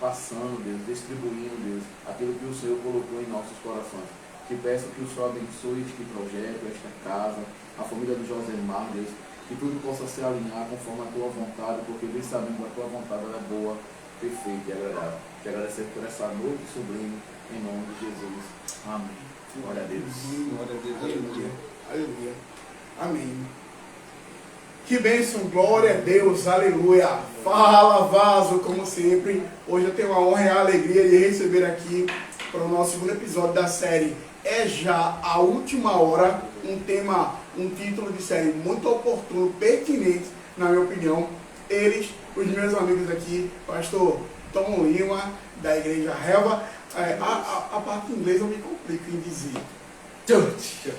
passando, Deus, distribuindo, Deus, aquilo que o Senhor colocou em nossos corações. Te peço que o Senhor abençoe este projeto, esta casa, a família do Josemar, Deus, que tudo possa se alinhar conforme a tua vontade, porque bem sabendo que a tua vontade é boa, perfeita e agradável. Te agradecer por essa noite sublime, em nome de Jesus. Amém. Glória a Deus. Glória a Deus. Aleluia. Aleluia. Amém. Que bênção, glória a Deus, aleluia. Fala, vaso, como sempre. Hoje eu tenho a honra e a alegria de receber aqui para o nosso segundo episódio da série É Já a Última Hora. Um título de série muito oportuno, pertinente, na minha opinião. Eles, os meus amigos aqui, pastor Tom Lima, da igreja Relva. A parte em inglês eu me complico em dizer. Church.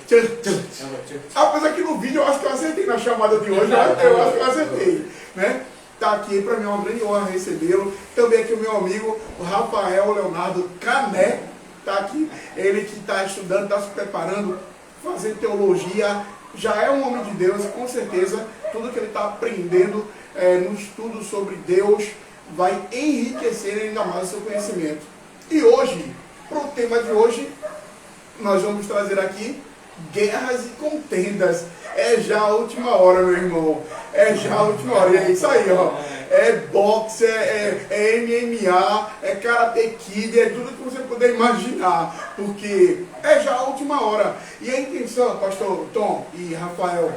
Apesar que no vídeo eu acho que eu acertei na chamada de hoje, eu acho que eu acertei, né? Tá aqui, para mim é uma grande honra recebê-lo. Também aqui o meu amigo, o Rafael Leonardo Cané, tá aqui. Ele que está estudando, está se preparando, fazendo teologia, já é um homem de Deus e com certeza tudo que ele está aprendendo no estudo sobre Deus vai enriquecer ainda mais o seu conhecimento. E hoje, para o tema de hoje, nós vamos trazer aqui guerras e contendas. É já a última hora, meu irmão. É já a última hora. E é isso aí, ó. É boxe, é MMA, é Karate Kid, é tudo que você puder imaginar. Porque é já a última hora. E a intenção, pastor Tom e Rafael,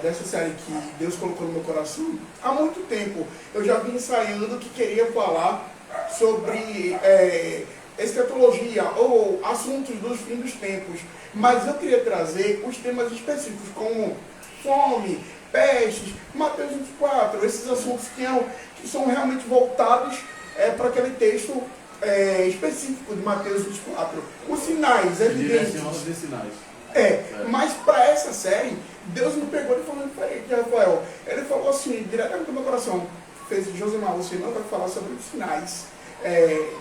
dessa série que Deus colocou no meu coração, há muito tempo eu já vim ensaiando que queria falar sobre escatologia ou assuntos dos fins dos tempos, mas eu queria trazer os temas específicos como fome, pestes, Mateus 24, esses assuntos que são realmente voltados para aquele texto específico de Mateus 24. Os sinais evidentes. De sinais. Mas para essa série, Deus me pegou e falou diferente, Rafael. Ele falou assim, diretamente do meu coração, fez Josemar, você não vai falar sobre os sinais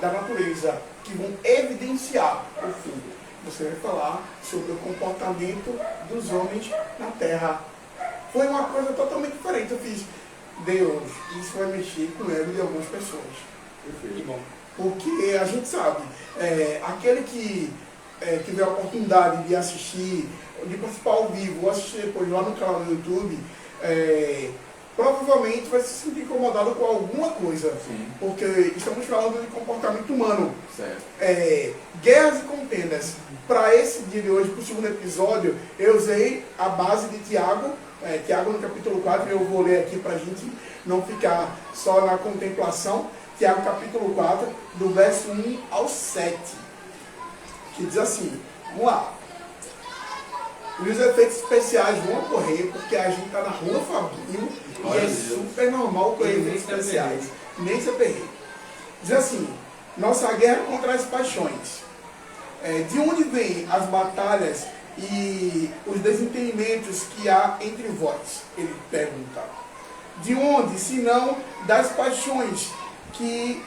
da natureza que vão evidenciar o fim. Você vai falar sobre o comportamento dos homens na terra. Foi uma coisa totalmente diferente. Eu fiz, Deus, isso vai mexer com o ego de algumas pessoas. Perfeito. Bom. Porque a gente sabe, aquele que tiver a oportunidade de assistir, de participar ao vivo, ou assistir depois lá no canal do YouTube, provavelmente vai se sentir incomodado com alguma coisa. Sim. Porque estamos falando de comportamento humano. Certo. Guerras e contendas. Para esse dia de hoje, para o segundo episódio, eu usei a base de Tiago. Tiago no capítulo 4, eu vou ler aqui para a gente não ficar só na contemplação. Tiago capítulo 4, do verso 1 ao 7. Que diz assim, vamos lá. Os efeitos especiais vão ocorrer porque a gente está na rua Fabinho e é super normal ocorrer efeitos especiais. Nem se aperreio. Diz assim, nossa guerra contra as paixões. De onde vêm as batalhas e os desentendimentos que há entre vós? Ele pergunta. De onde, senão das paixões que...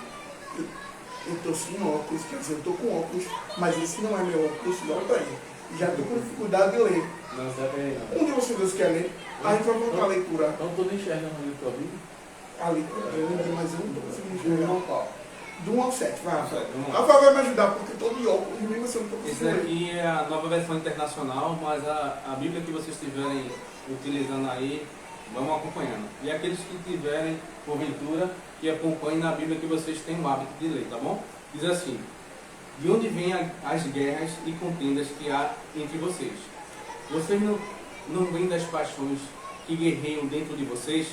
Eu estou sem óculos, quer dizer, eu estou com óculos, mas esse não é meu óculos, olha para ele. Já estou com dificuldade de ler. Não, você vai Um de vocês quer ler? A gente vai voltar a leitura. Não estou nem enxergando ali tua Bíblia. Ali, eu lembrei, mas eu não estou conseguindo enxergar. Do 1 ao 7, vai. Vamos lá. Rafael vai me ajudar, porque estou de óculos, mesmo assim eu não estou Esse conseguindo ler. aqui é a nova versão internacional, mas a Bíblia que vocês estiverem utilizando aí, vão acompanhando. E aqueles que tiverem, porventura, que acompanhem na Bíblia que vocês têm o hábito de ler, tá bom? Diz assim, de onde vêm as guerras e contendas que há entre vocês? Vocês não vêm das paixões que guerreiam dentro de vocês?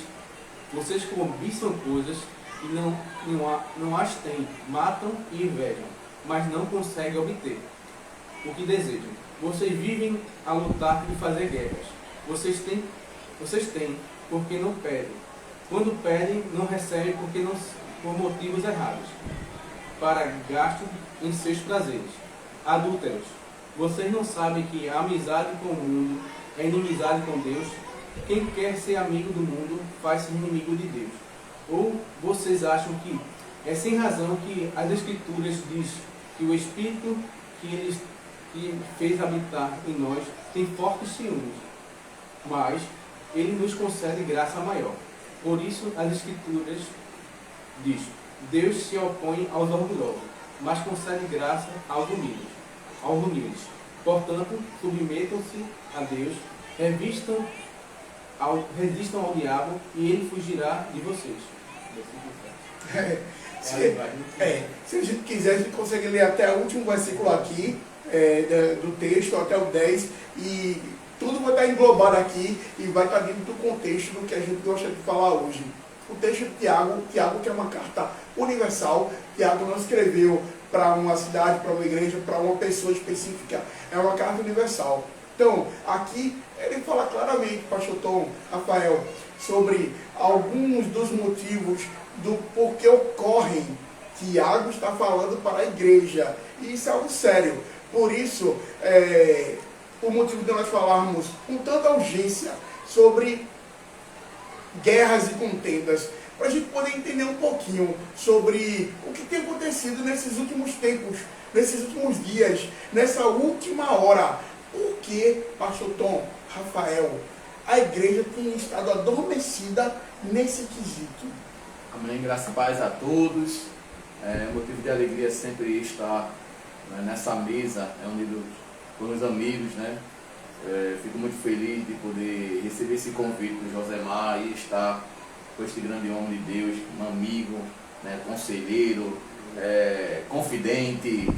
Vocês cobiçam coisas e não as têm, matam e invejam, mas não conseguem obter o que desejam. Vocês vivem a lutar e fazer guerras. Vocês têm porque não pedem. Quando pedem, não recebem porque não, por motivos errados, para gasto em seus prazeres. Adúlteros, vocês não sabem que a amizade com o mundo é inimizade com Deus? Quem quer ser amigo do mundo faz-se inimigo de Deus. Ou vocês acham que é sem razão que as Escrituras diz que o Espírito que fez habitar em nós tem fortes ciúmes, mas Ele nos concede graça maior. Por isso as Escrituras diz, Deus se opõe aos orgulhosos, mas concede graça aos humildes. Portanto, submetam-se a Deus, resistam ao diabo e ele fugirá de vocês. Se a gente quiser, a gente consegue ler até o último versículo aqui, do texto, até o 10, e tudo vai estar englobado aqui e vai estar dentro do contexto do que a gente gosta de falar hoje. O texto de Tiago, que é uma carta universal. Tiago não escreveu para uma cidade, para uma igreja, para uma pessoa específica. É uma carta universal. Então, aqui ele fala claramente, pastor Tom, Rafael, sobre alguns dos motivos do porquê ocorrem. Tiago está falando para a igreja. E isso é algo sério. Por isso, o motivo de nós falarmos com tanta urgência sobre guerras e contendas, para a gente poder entender um pouquinho sobre o que tem acontecido nesses últimos tempos, nesses últimos dias, nessa última hora. Por que, pastor Tom, Rafael, a igreja tem estado adormecida nesse quesito? Amém, graças e paz a todos. Motivo de alegria sempre estar, né, nessa mesa, unido com os amigos, né? Fico muito feliz de poder receber esse convite do Josemar e estar com este grande homem de Deus, um amigo, né, conselheiro, confidente,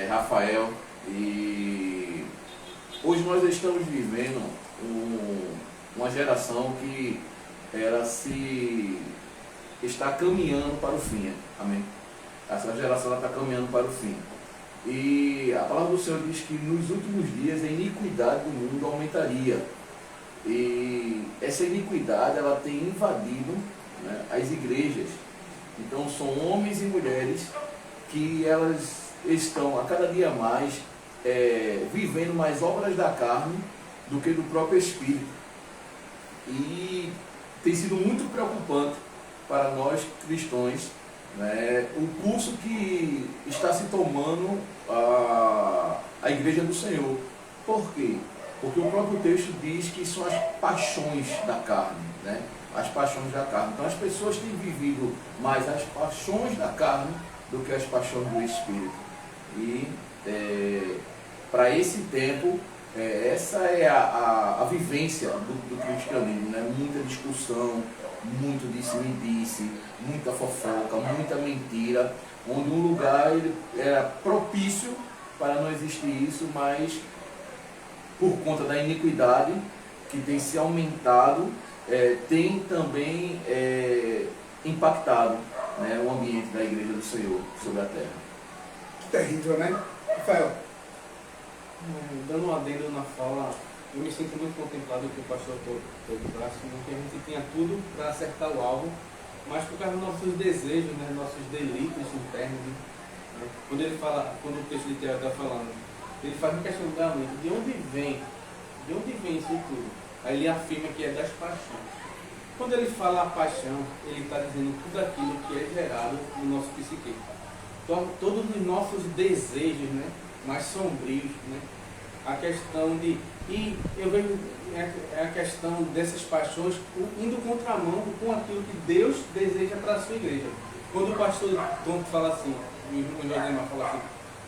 Rafael. E hoje nós estamos vivendo uma geração que ela está caminhando para o fim. Amém? Essa geração está caminhando para o fim. E a palavra do Senhor diz que nos últimos dias a iniquidade do mundo aumentaria. E essa iniquidade ela tem invadido, né, as igrejas. Então são homens e mulheres que elas estão a cada dia mais vivendo mais obras da carne do que do próprio Espírito. E tem sido muito preocupante para nós cristãos, né, o curso que está se tomando a Igreja do Senhor. Por quê? Porque o próprio texto diz que são as paixões da carne, né? As paixões da carne. Então as pessoas têm vivido mais as paixões da carne do que as paixões do Espírito. E para esse tempo, essa é a vivência do cristianismo, né? Muita discussão, muito disse-me-disse, muita fofoca, muita mentira, onde um lugar ele era propício para não existir isso, mas por conta da iniquidade que tem se aumentado, tem também impactado, né, o ambiente da Igreja do Senhor sobre a terra. Que terrível, né? Rafael? Dando um adendo na fala, eu me sinto muito contemplado que o pastor traz, que a gente tinha tudo para acertar o alvo, mas por causa dos nossos desejos, né, nossos delitos internos, né? Quando o texto de Tiago está falando, ele faz um questionamento de onde vem isso tudo. Aí ele afirma que é das paixões. Quando ele fala a paixão, ele está dizendo tudo aquilo que é gerado no nosso psique. Então, todos os nossos desejos, né, mais sombrios, né, a questão de... E eu vejo a questão dessas paixões indo contramão com aquilo que Deus deseja para a sua igreja. Quando o pastor Tom fala assim, o Josemar fala assim,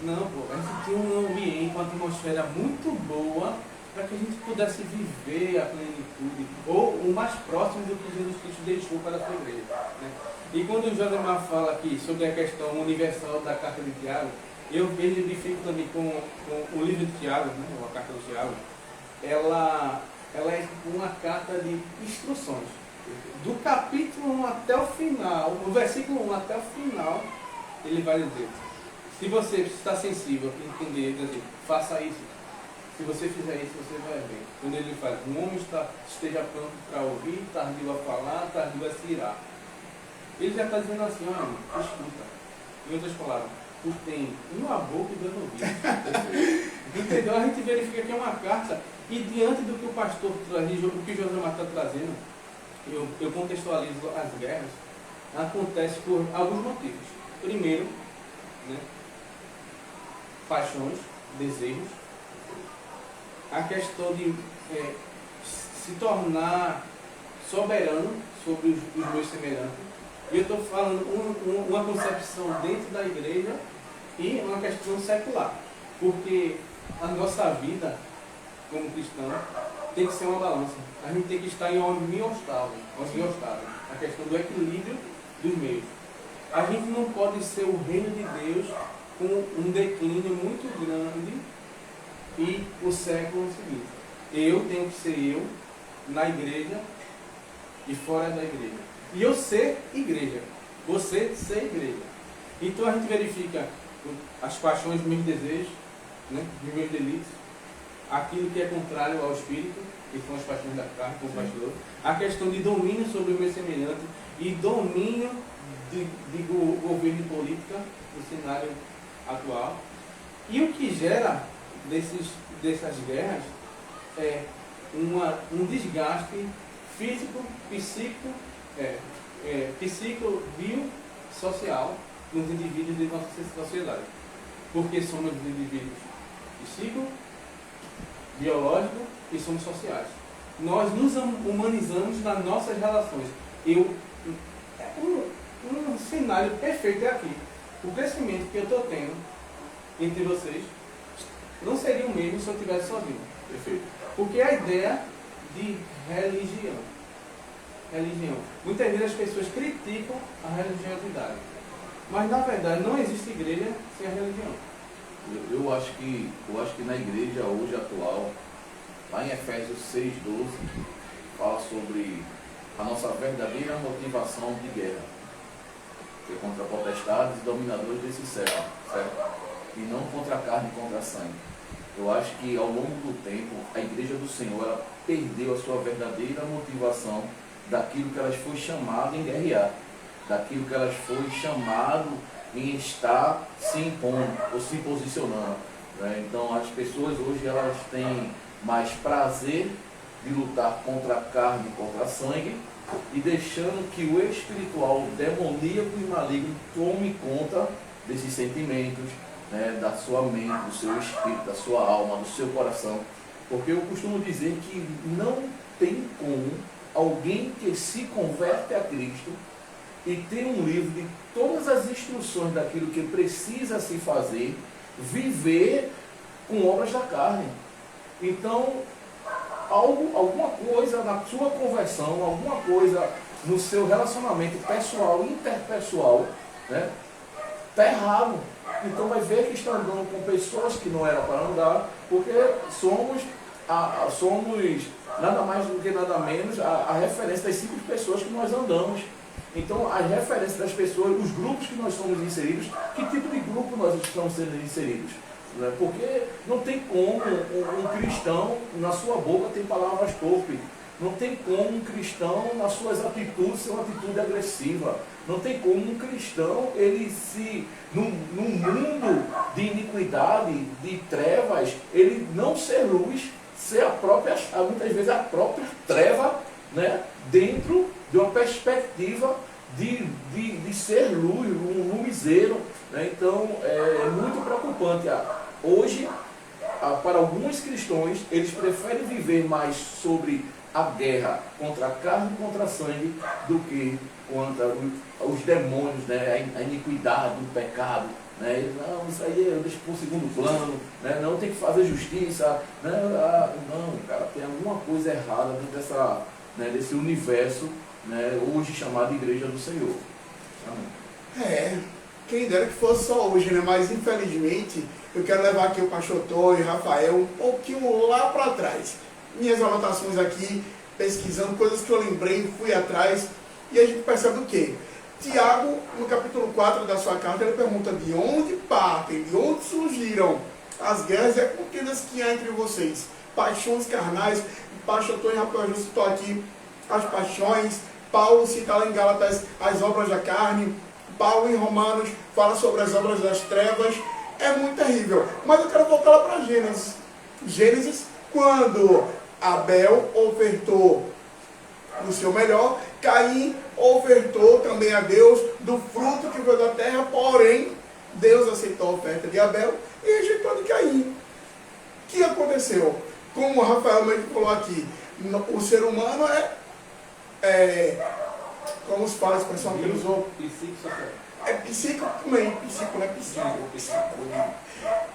não, pô, a gente tinha um ambiente, uma atmosfera muito boa para que a gente pudesse viver a plenitude, ou o mais próximo do que Jesus Cristo deixou para a sua igreja, né? E quando o Josemar fala aqui sobre a questão universal da carta de Tiago, eu verifico também com o livro de Tiago, né, a carta do Tiago, ela é uma carta de instruções. Do capítulo 1 até o final, do versículo 1 até o final, ele vai dizer, se você está sensível, entender, dizer, faça isso. Se você fizer isso, você vai ver. Quando ele fala, um homem esteja pronto para ouvir, tardio a falar, tardio a se irar. Ele já está dizendo assim, olha, escuta. Em outras palavras, tu tem uma boca e dois ouvidos. Entendeu? A gente verifica que é uma carta, e diante do que o pastor traz, o que o Josemar está trazendo, eu contextualizo as guerras, acontece por alguns motivos. Primeiro, né, paixões, desejos, a questão de se tornar soberano sobre os meus semelhantes, E eu estou falando uma concepção dentro da igreja e uma questão secular. Porque a nossa vida, como cristão, tem que ser uma balança. A gente tem que estar em homeostase, a questão do equilíbrio dos meios. A gente não pode ser o reino de Deus com um declínio muito grande e o século seguinte. Eu tenho que ser eu na igreja e fora da igreja. E eu ser igreja. Você ser igreja. Então a gente verifica as paixões dos meus desejos, né, dos meus delitos, aquilo que é contrário ao Espírito, que são as paixões da carne, como pastor, a questão de domínio sobre o meu semelhante e domínio de governo e política no cenário atual. E o que gera dessas guerras é um desgaste físico, psíquico, biosocial nos indivíduos de nossa sociedade. Porque somos indivíduos psíquico, biológico e somos sociais. Nós nos humanizamos nas nossas relações. Um cenário perfeito é aqui. O crescimento que eu estou tendo entre vocês não seria o mesmo se eu estivesse sozinho. Perfeito. Porque a ideia de religião. Muitas vezes as pessoas criticam a religiosidade. Mas na verdade não existe igreja sem a religião. Eu acho que na igreja hoje atual, lá em Efésios 6,12, fala sobre a nossa verdadeira motivação de guerra, que é contra potestades e dominadores desse século, certo? E não contra a carne e contra a sangue. Eu acho que ao longo do tempo, a igreja do Senhor ela perdeu a sua verdadeira motivação daquilo que elas foi chamado em guerrear, daquilo que elas foi chamado em estar se impondo ou se posicionando, né? Então as pessoas hoje elas têm mais prazer de lutar contra a carne e contra a sangue e deixando que o espiritual, o demoníaco e maligno tome conta desses sentimentos, né, da sua mente, do seu espírito, da sua alma, do seu coração. Porque eu costumo dizer que não tem como alguém que se converte a Cristo e tem um livro de todas as instruções daquilo que precisa se fazer, viver com obras da carne. Então, alguma coisa na sua conversão, alguma coisa no seu relacionamento pessoal, interpessoal, né, está errado. Então vai ver que está andando com pessoas que não era para andar, porque somos nada mais do que nada menos a referência das 5 pessoas que nós andamos. Então, as referências das pessoas, os grupos que nós somos inseridos, que tipo de grupo nós estamos sendo inseridos? Né? Porque não tem como um cristão, na sua boca, tem palavras torpes. Não tem como um cristão, nas suas atitudes, ser uma atitude agressiva. Não tem como um cristão, num mundo de iniquidade, de trevas, ele não ser luz, ser muitas vezes a própria treva, né? Dentro de uma perspectiva de ser luz, um lumizeiro, né? Então é muito preocupante. Hoje, para alguns cristãos, eles preferem viver mais sobre a guerra contra a carne e contra a sangue do que contra os demônios, né? A iniquidade, o pecado. Né? Não, isso aí eu deixo para o segundo plano, né? Não tem que fazer justiça. Né? Não, cara, tem alguma coisa errada dentro desse universo, né? Hoje chamado Igreja do Senhor. Amém. Quem dera que fosse só hoje, né? Mas infelizmente eu quero levar aqui o pastor Tonho e Rafael um pouquinho lá para trás. Minhas anotações aqui, pesquisando coisas que eu lembrei, fui atrás, e a gente percebe o quê? Tiago, no capítulo 4 da sua carta, ele pergunta de onde partem, de onde surgiram as guerras e as contendas que há entre vocês. Paixões carnais, o pastor Tonho e Rafael já citou aqui as paixões, Paulo cita lá em Gálatas as obras da carne, Paulo em Romanos fala sobre as obras das trevas, é muito terrível. Mas eu quero voltar lá para Gênesis. Gênesis, quando Abel ofertou do seu melhor, Caim ofertou também a Deus do fruto que veio da terra, porém, Deus aceitou a oferta de Abel e rejeitou a de Caim. O que aconteceu? Como o Rafael mesmo falou aqui, o ser humano como os pais, a expressão que ele usou. Psicossocial. É psico também, psico, não é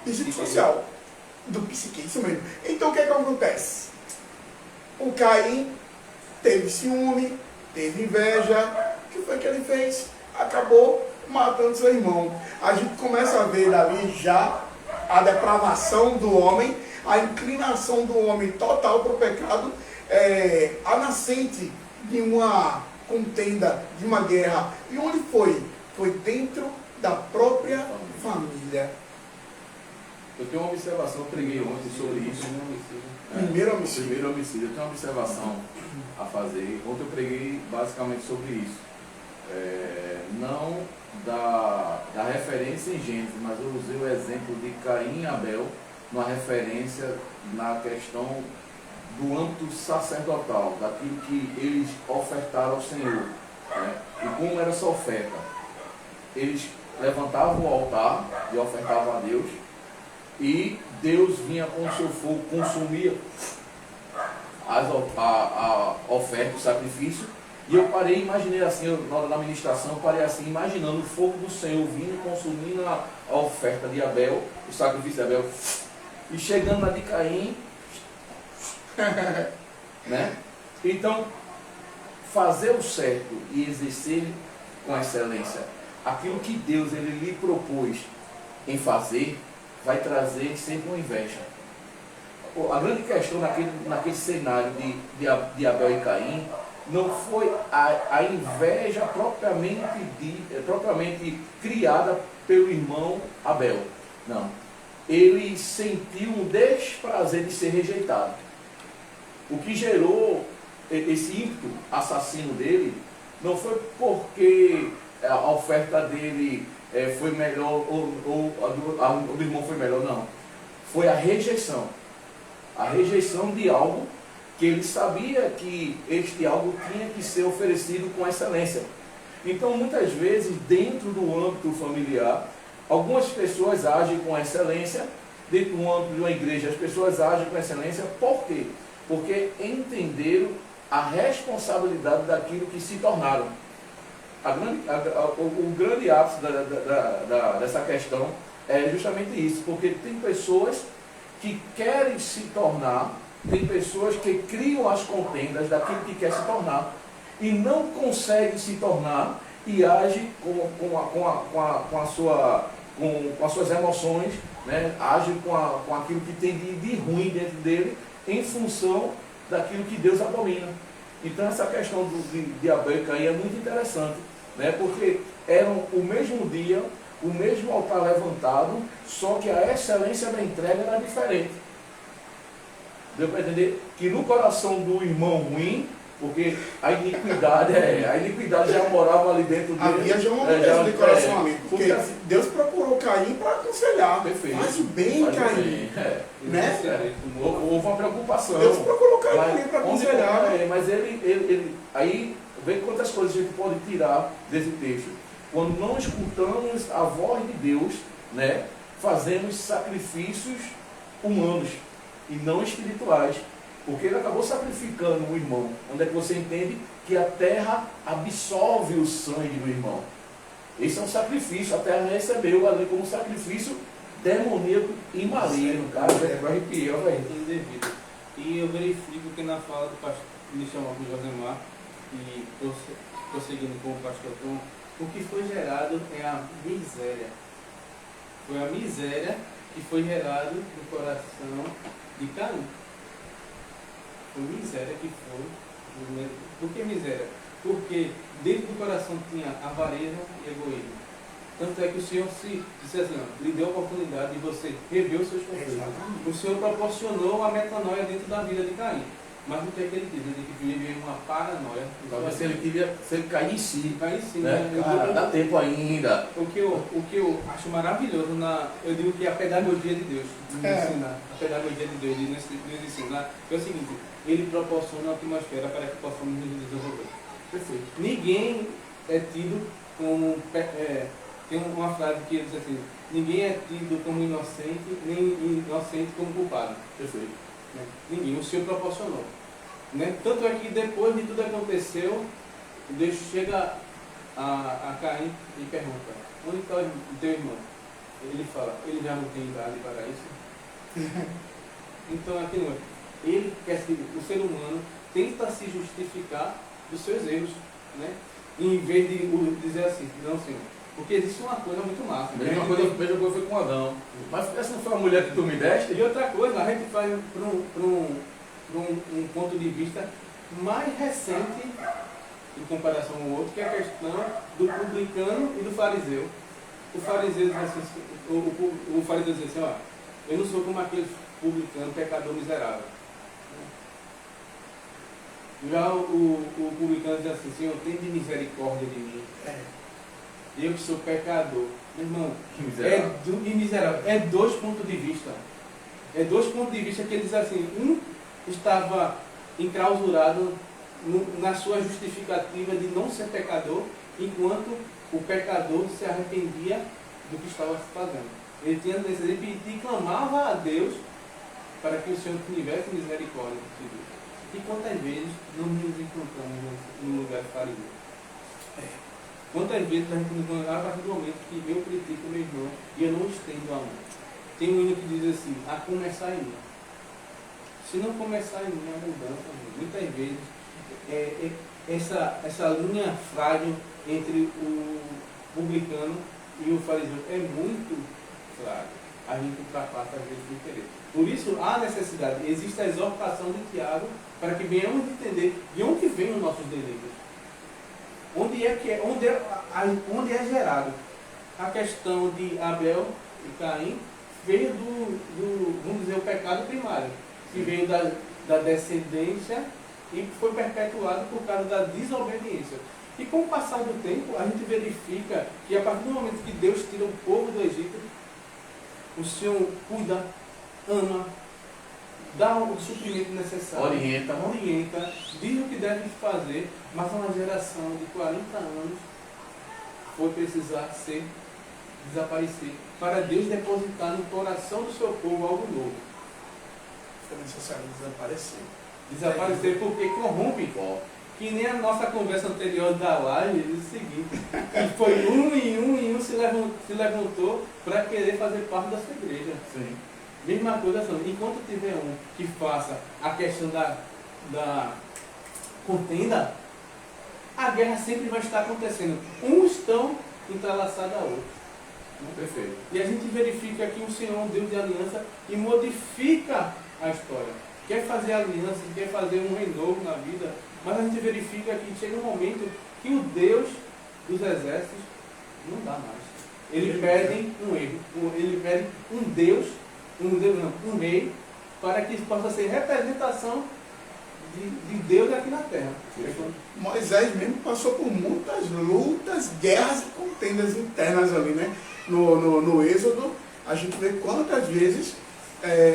psicossocial. Do psique, isso mesmo. Então o que é que acontece? O Caim teve ciúme, teve inveja. O que foi que ele fez? Acabou matando seu irmão. A gente começa a ver dali já a depravação do homem, a inclinação do homem total para o pecado, a nascente de uma contenda, de uma guerra. E onde foi? Foi dentro da própria família. Eu tenho uma observação, eu preguei ontem sobre isso. Primeiro homicídio. Primeiro homicídio. Eu tenho uma observação a fazer. Ontem eu preguei basicamente sobre isso. Não da referência em Gênesis, mas eu usei o exemplo de Caim e Abel, uma referência na questão do âmbito sacerdotal, daquilo que eles ofertaram ao Senhor. Né? E como era essa oferta? Eles levantavam o altar e ofertavam a Deus, e Deus vinha com o seu fogo, consumia a oferta, o sacrifício. E eu parei, imaginei assim, na hora da ministração, eu parei assim, imaginando o fogo do Senhor vindo, consumindo a oferta de Abel, o sacrifício de Abel, e chegando na de Caim, né? Então, fazer o certo e exercer com excelência aquilo que Deus ele lhe propôs em fazer, vai trazer sempre uma inveja. A grande questão naquele cenário de Abel e Caim não foi a inveja propriamente criada pelo irmão Abel. Não. Ele sentiu um desprazer de ser rejeitado. O que gerou esse ímpeto assassino dele não foi porque a oferta dele foi melhor ou a do irmão foi melhor, não. Foi a rejeição. A rejeição de algo que ele sabia que este algo tinha que ser oferecido com excelência. Então, muitas vezes, dentro do âmbito familiar, algumas pessoas agem com excelência, dentro do âmbito de uma igreja, as pessoas agem com excelência, por quê? Porque entenderam a responsabilidade daquilo que se tornaram. O grande ápice dessa questão é justamente isso, porque tem pessoas que querem se tornar, tem pessoas que criam as contendas daquilo que quer se tornar e não conseguem se tornar e agem com as suas emoções, né? Agem com aquilo que tem de ruim dentro dele em função daquilo que Deus abomina. Então essa questão de Abel e Caim é muito interessante, né? Porque eram o mesmo dia, o mesmo altar levantado, só que a excelência da entrega era diferente. Deu para entender? Que no coração do irmão ruim, porque a iniquidade já morava ali dentro dele. Havia já uma mudança de coração ali, porque Deus procurou Caim para aconselhar. Perfeito. Faz o bem, Caim. Né? Houve uma preocupação. Deus procurou Caim para aconselhar. Mas aí vê quantas coisas a gente pode tirar desse texto. Quando não escutamos a voz de Deus, né, fazemos sacrifícios humanos e não espirituais. Porque ele acabou sacrificando o irmão. Onde é que você entende que a terra absorve o sangue do irmão? Esse é um sacrifício. A terra recebeu ali como sacrifício demoníaco e maligno. Cara, vai arrepiar, velho. Indevido. E eu verifico que na fala do pastor, me chamou para o Josemar, e prosseguindo com o pastor Tom, o que foi gerado é a miséria. Foi a miséria que foi gerada no coração de Caim. Foi miséria que foi. Por que miséria? Porque dentro do coração tinha avareza e egoísmo. Tanto é que o Senhor disse assim, lhe deu a oportunidade de você rever os seus conflitos. O Senhor proporcionou a metanoia dentro da vida de Caim. Mas o que é que ele diz? Ele vivia uma paranoia. Se ele cair em si. Cair em si, né? Cara, dá tempo ainda. O que eu acho maravilhoso, eu digo que a pedagogia de Deus, nos ensinar, a pedagogia de Deus, de nos ensinar, é o seguinte, ele proporciona a atmosfera para que possamos nos desenvolver. Perfeito. Ninguém é tido como... tem uma frase que diz assim, ninguém é tido como inocente, nem inocente como culpado. Perfeito. Ninguém, o Senhor proporcionou. Né? Tanto é que depois de tudo aconteceu, Deus chega a Caim e pergunta: onde está o teu irmão? Ele fala: ele já não tem idade para isso. Então aqui não é. Ele quer se, o ser humano tenta se justificar dos seus erros, né? Em vez de dizer assim, não, Senhor. Porque existe uma coisa muito massa. A mesma coisa foi com Adão. Mas essa não foi a mulher que tu me deste? E outra coisa, a gente faz para um ponto de vista mais recente em comparação ao outro, que é a questão do publicano e do fariseu. O fariseu diz assim, o fariseu diz assim, ó, eu não sou como aquele publicano, pecador miserável. Já o publicano diz assim, Senhor, tem de misericórdia de mim. Eu que sou pecador. Meu irmão, miserável. É dois pontos de vista. É dois pontos de vista que ele diz assim, um estava enclausurado na sua justificativa de não ser pecador, enquanto o pecador se arrependia do que estava fazendo. Ele tinha desejo e clamava a Deus para que o Senhor tivesse misericórdia de Deus. E quantas vezes não nos encontramos no lugar de fariseu? Quantas vezes a gente nos encontra a partir do momento que eu critico meu irmão e eu não estendo a mão? Tem um hino que diz assim, a começar em mim. Se não começar em mim, a mudança, muitas vezes, essa linha frágil entre o publicano e o fariseu é muito frágil. A gente ultrapassa às vezes sem querer. Por isso, há necessidade, existe a exortação de Tiago para que venhamos entender de onde vêm os nossos delírios. Onde é gerado a questão de Abel e Caim, veio vamos dizer, o pecado primário, que veio da descendência e foi perpetuado por causa da desobediência. E com o passar do tempo, a gente verifica que a partir do momento que Deus tira o povo do Egito, o Senhor cuida, ama, dá o suprimento necessário, orienta, diz o que deve fazer, mas uma geração de 40 anos foi precisar desaparecer, para Deus depositar no coração do seu povo algo novo. Foi necessário desaparecer. Desaparecer porque corrompe. Que nem a nossa conversa anterior da live diz o seguinte, que foi um em um se levantou para querer fazer parte da sua igreja. Sim. Mesma coisa, enquanto tiver um que faça a questão da contenda, a guerra sempre vai estar acontecendo. Uns estão entrelaçados a outros. Perfeito. E a gente verifica que o Senhor é um Deus de aliança e modifica a história. Quer fazer aliança, quer fazer um renovo na vida, mas a gente verifica que chega um momento que o Deus dos exércitos não dá mais. Ele pede um erro, ele pede um rei, para que possa ser representação de Deus aqui na terra. Moisés mesmo passou por muitas lutas, guerras e contendas internas ali, né? No Êxodo, a gente vê quantas vezes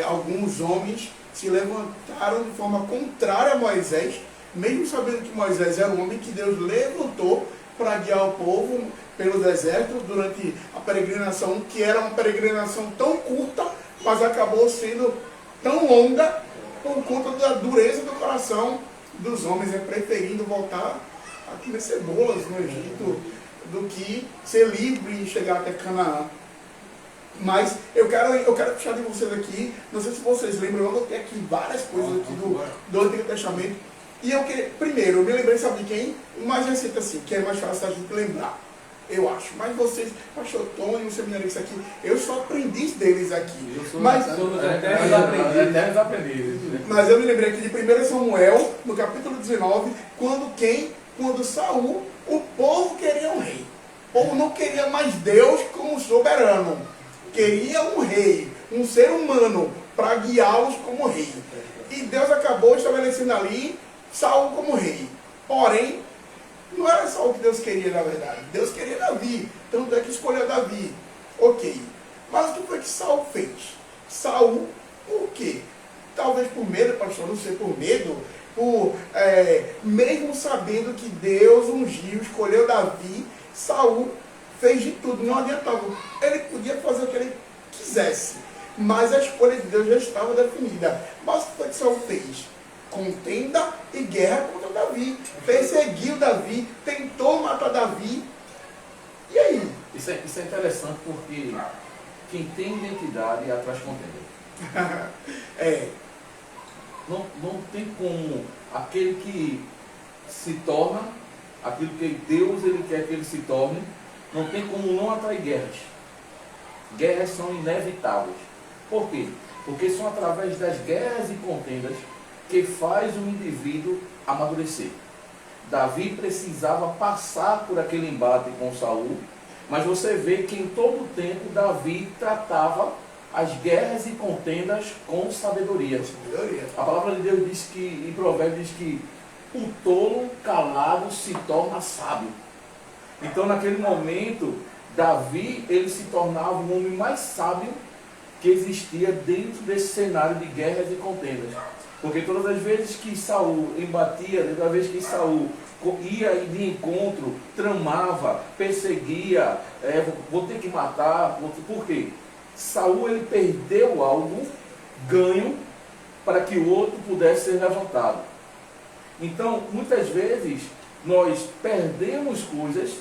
alguns homens se levantaram de forma contrária a Moisés, mesmo sabendo que Moisés era um homem que Deus levantou para guiar o povo pelo deserto durante a peregrinação, que era uma peregrinação tão curta, mas acabou sendo tão longa por conta da dureza do coração dos homens, preferindo voltar a comer cebolas no Egito do que ser livre e chegar até Canaã. Mas eu quero puxar de vocês aqui, não sei se vocês lembram, eu botei aqui várias coisas aqui do Antigo Testamento. E primeiro, eu me lembrei, sabe de quem? O mais recente assim, que é mais fácil a gente lembrar, eu acho. Mas vocês, pastor Tom e o seminarista aqui, eu sou aprendiz deles aqui. Mas eu me lembrei aqui de 1 Samuel, no capítulo 19, quando Saul, o povo queria um rei. O povo não queria mais Deus como soberano. Queria um rei, um ser humano, para guiá-los como rei. E Deus acabou estabelecendo ali Saul como rei. Porém, não era Saul que Deus queria, na verdade. Deus queria Davi. Tanto é que escolheu Davi. Ok. Mas o que foi que Saul fez? Saul, por quê? Talvez por medo, pastor, não sei, por medo. Mesmo sabendo que Deus ungiu, escolheu Davi, Saul fez de tudo, não adiantava. Ele podia fazer o que ele quisesse, mas a escolha de Deus já estava definida. Mas o que foi que Saul fez? contenda e guerra contra Davi. Perseguiu Davi, tentou matar Davi. E aí? Isso é interessante porque quem tem identidade atrás contenda. Não tem como aquele que se torna aquilo que Deus ele quer que ele se torne, não tem como não atrair guerras. Guerras são inevitáveis. Por quê? Porque são através das guerras e contendas que faz o indivíduo amadurecer. Davi precisava passar por aquele embate com Saul, mas você vê que em todo o tempo Davi tratava as guerras e contendas com sabedoria. A palavra de Deus diz que, em Provérbios, diz que o tolo calado se torna sábio. Então, naquele momento, Davi ele se tornava o homem mais sábio que existia dentro desse cenário de guerras e contendas. Porque todas as vezes que Saul embatia, todas as vezes que Saul ia de encontro, tramava, perseguia, vou ter que matar, por quê? Saul ele perdeu algo ganho para que o outro pudesse ser levantado. Então, muitas vezes, nós perdemos coisas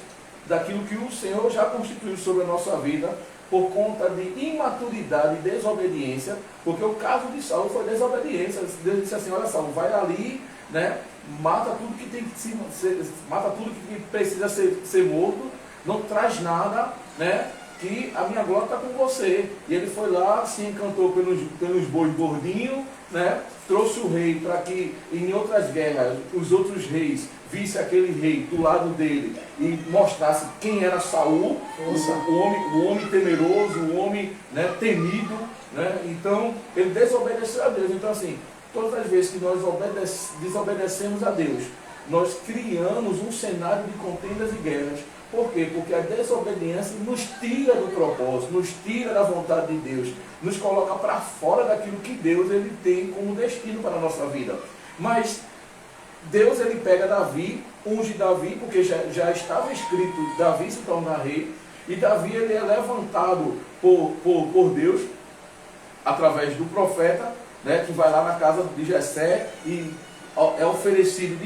daquilo que o Senhor já constituiu sobre a nossa vida por conta de imaturidade e desobediência, porque o caso de Saul foi desobediência. Deus disse assim, olha Saul, vai ali, né, mata tudo que tem que mata tudo que precisa ser morto, não traz nada, né, que a minha glória está com você. E ele foi lá, se encantou pelos bois gordinhos, né, trouxe o rei para que em outras guerras os outros reis vissem aquele rei do lado dele e mostrasse quem era Saul, o homem temeroso, o homem, né, temido, né? Então ele desobedeceu a Deus. Então assim, todas as vezes que nós desobedecemos a Deus, nós criamos um cenário de contendas e guerras. Por quê? Porque a desobediência nos tira do propósito, nos tira da vontade de Deus, nos coloca para fora daquilo que Deus ele tem como destino para a nossa vida. Mas Deus ele pega Davi, unge Davi, porque já estava escrito Davi se tornar rei, e Davi ele é levantado por Deus através do profeta, né, que vai lá na casa de Jessé e é oferecido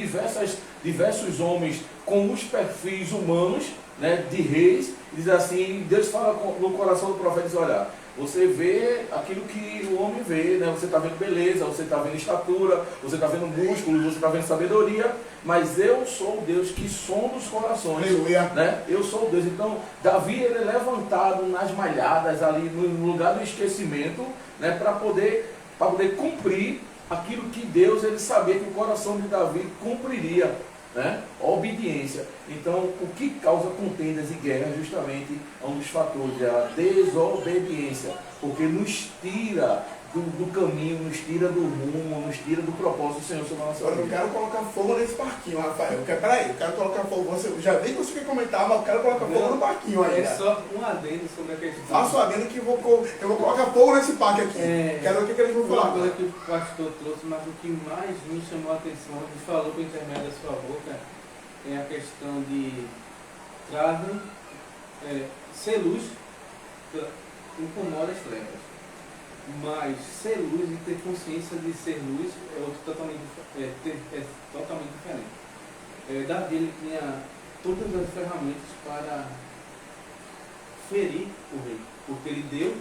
diversos homens com os perfis humanos, né, de reis, e diz assim, Deus fala no coração do profeta, diz, olha, você vê aquilo que o homem vê, né? Você está vendo beleza, você está vendo estatura, você está vendo músculos, você está vendo sabedoria, mas eu sou o Deus que sonda os corações, né? Eu sou o Deus. Então, Davi ele é levantado nas malhadas ali no lugar do esquecimento, né? Para poder cumprir aquilo que Deus ele sabia que o coração de Davi cumpriria, né? Obediência. Então, o que causa contendas e guerras justamente é um dos fatores, é a desobediência, porque nos tira do caminho, nos tira do rumo, nos tira do propósito do Senhor sobre a nossa vida. Eu quero colocar fogo nesse parquinho, Rafael. Peraí, eu quero colocar fogo. Você já vi que você quer comentar, mas eu quero colocar fogo no parquinho ainda. É só um adendo sobre a questão. Faça um adendo que eu vou colocar fogo nesse parque aqui. Quero ver o que eles vão falar. Uma coisa que o pastor trouxe, mas o que mais me chamou a atenção, ele falou por intermédio da sua boca, é a questão de ser luz incomoda as trevas. Mas ser luz e ter consciência de ser luz é totalmente diferente. Davi ele tinha todas as ferramentas para ferir o rei, porque ele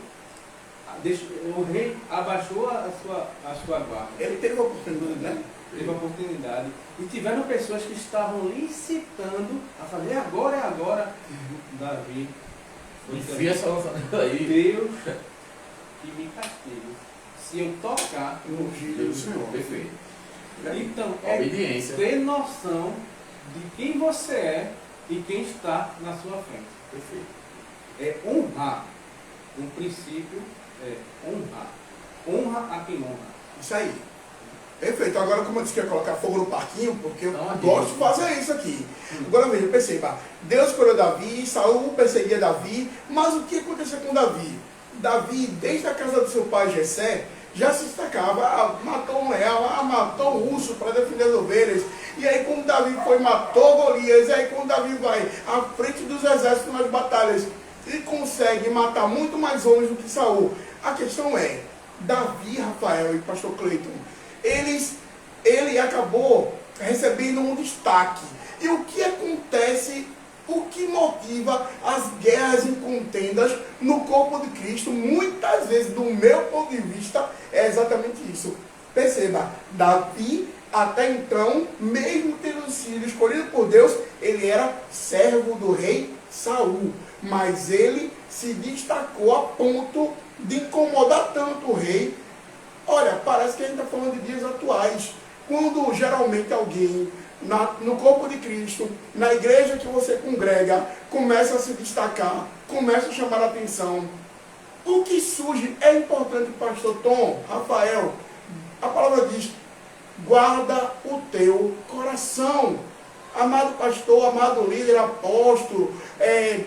o rei abaixou a sua guarda. Ele teve a oportunidade, né? Teve a oportunidade. E tiveram pessoas que estavam licitando a fazer agora é agora. Davi. Enfia essa lançamento aí. Deus que me castigue. Se eu tocar, eu ungir o Senhor. Perfeito. Então, obediência. Ter noção de quem você é e quem está na sua frente. Perfeito. É honrar. Um princípio é honrar. Honra a quem honra. Isso aí. Perfeito. Agora, como eu disse que ia colocar fogo no parquinho, porque eu gosto de fazer isso aqui. Agora veja, perceba. Deus escolheu Davi, Saul perseguia Davi, mas o que aconteceu com Davi? Davi, desde a casa do seu pai Jessé, já se destacava, matou um leão, matou um urso para defender as ovelhas. E aí quando Davi foi, matou Golias, e aí quando Davi vai à frente dos exércitos nas batalhas, e consegue matar muito mais homens do que Saul. A questão é, Davi, Rafael e pastor Cleiton, eles ele acabou recebendo um destaque. E o que acontece, o que motiva as guerras e contendas no corpo de Cristo, muitas vezes, do meu ponto de vista, é exatamente isso. Perceba, Davi, até então, mesmo tendo sido escolhido por Deus, ele era servo do rei Saul. Mas ele se destacou a ponto de incomodar tanto o rei. Olha, parece que a gente está falando de dias atuais. Quando geralmente alguém no corpo de Cristo, na igreja que você congrega, começa a se destacar, começa a chamar a atenção, o que surge é importante, pastor Tom, Rafael. A palavra diz: guarda o teu coração. Amado pastor, amado líder, apóstolo,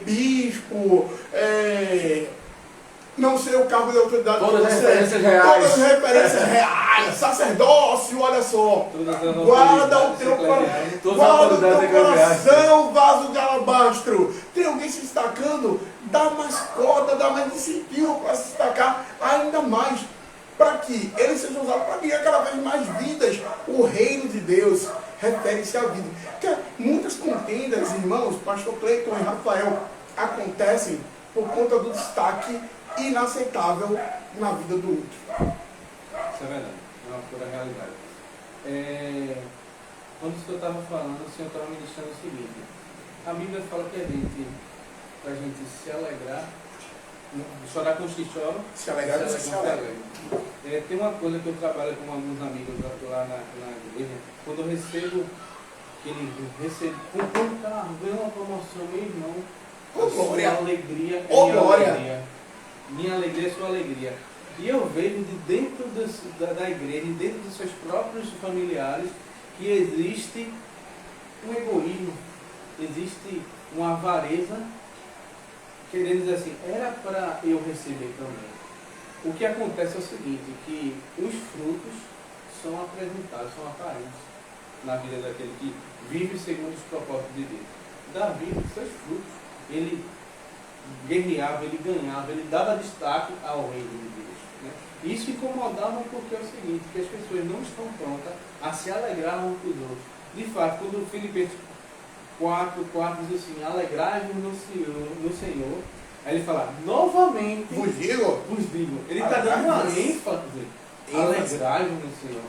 bispo, não sei o cargo de autoridade. Todas as referências reais. Todas as referências reais. Sacerdócio, olha só. Guarda o teu coração. Guarda o teu coração, vaso de alabastro. Tem alguém se destacando? Dá mais corda, dá mais incentivo para se destacar ainda mais. Para que ele seja usado para ganhar cada vez mais vidas. O reino de Deus refere-se à vida. Porque muitas contendas, irmãos, pastor Cleiton e Rafael, acontecem por conta do destaque inaceitável na vida do outro. Isso é verdade, é uma pura realidade. Quando o senhor estava falando, o senhor estava me deixando o seguinte: a Bíblia fala que para a gente se alegrar, chorar com os que choram, se alegrar com os que se alegram. Tem uma coisa que eu trabalho com alguns amigos lá na igreja. Quando eu recebo, comprou um carro, ganhou uma promoção, meu irmão, glória! Sua alegria é minha glória! Alegria. Minha alegria é sua alegria. E eu vejo de dentro da igreja, dentro dos seus próprios familiares, que existe um egoísmo, existe uma avareza, querendo dizer assim, era para eu receber também. O que acontece é o seguinte, que os frutos são apresentados, são aparentes na vida daquele que vive segundo os propósitos de Deus. Davi, seus frutos, ele guerreava, ele ganhava, ele dava destaque ao reino de Deus. Né? Isso incomodava porque é o seguinte, que as pessoas não estão prontas a se alegrar uns com os outros. De fato, quando o Filipenses 4 diz assim, alegrai-vos no Senhor, aí ele fala, novamente, vos digo. Ele está dando uma ênfase, alegrai-vos no Senhor.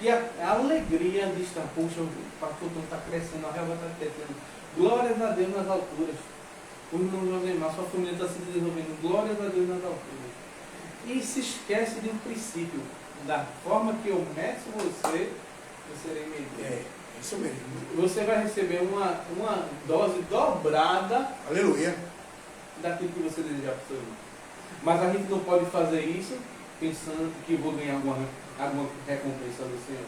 E a alegria de estar, poxa, o pastor está crescendo, a relva está crescendo, glórias a Deus nas alturas. O irmão Josemar, sua família está se desenvolvendo, glórias a Deus nas alturas. E se esquece de um princípio, da forma que eu meço você, eu serei medido. Isso mesmo. Você vai receber uma dose dobrada, aleluia, daquilo que você desejar para o seu irmão. Mas a gente não pode fazer isso pensando que vou ganhar alguma recompensa do Senhor.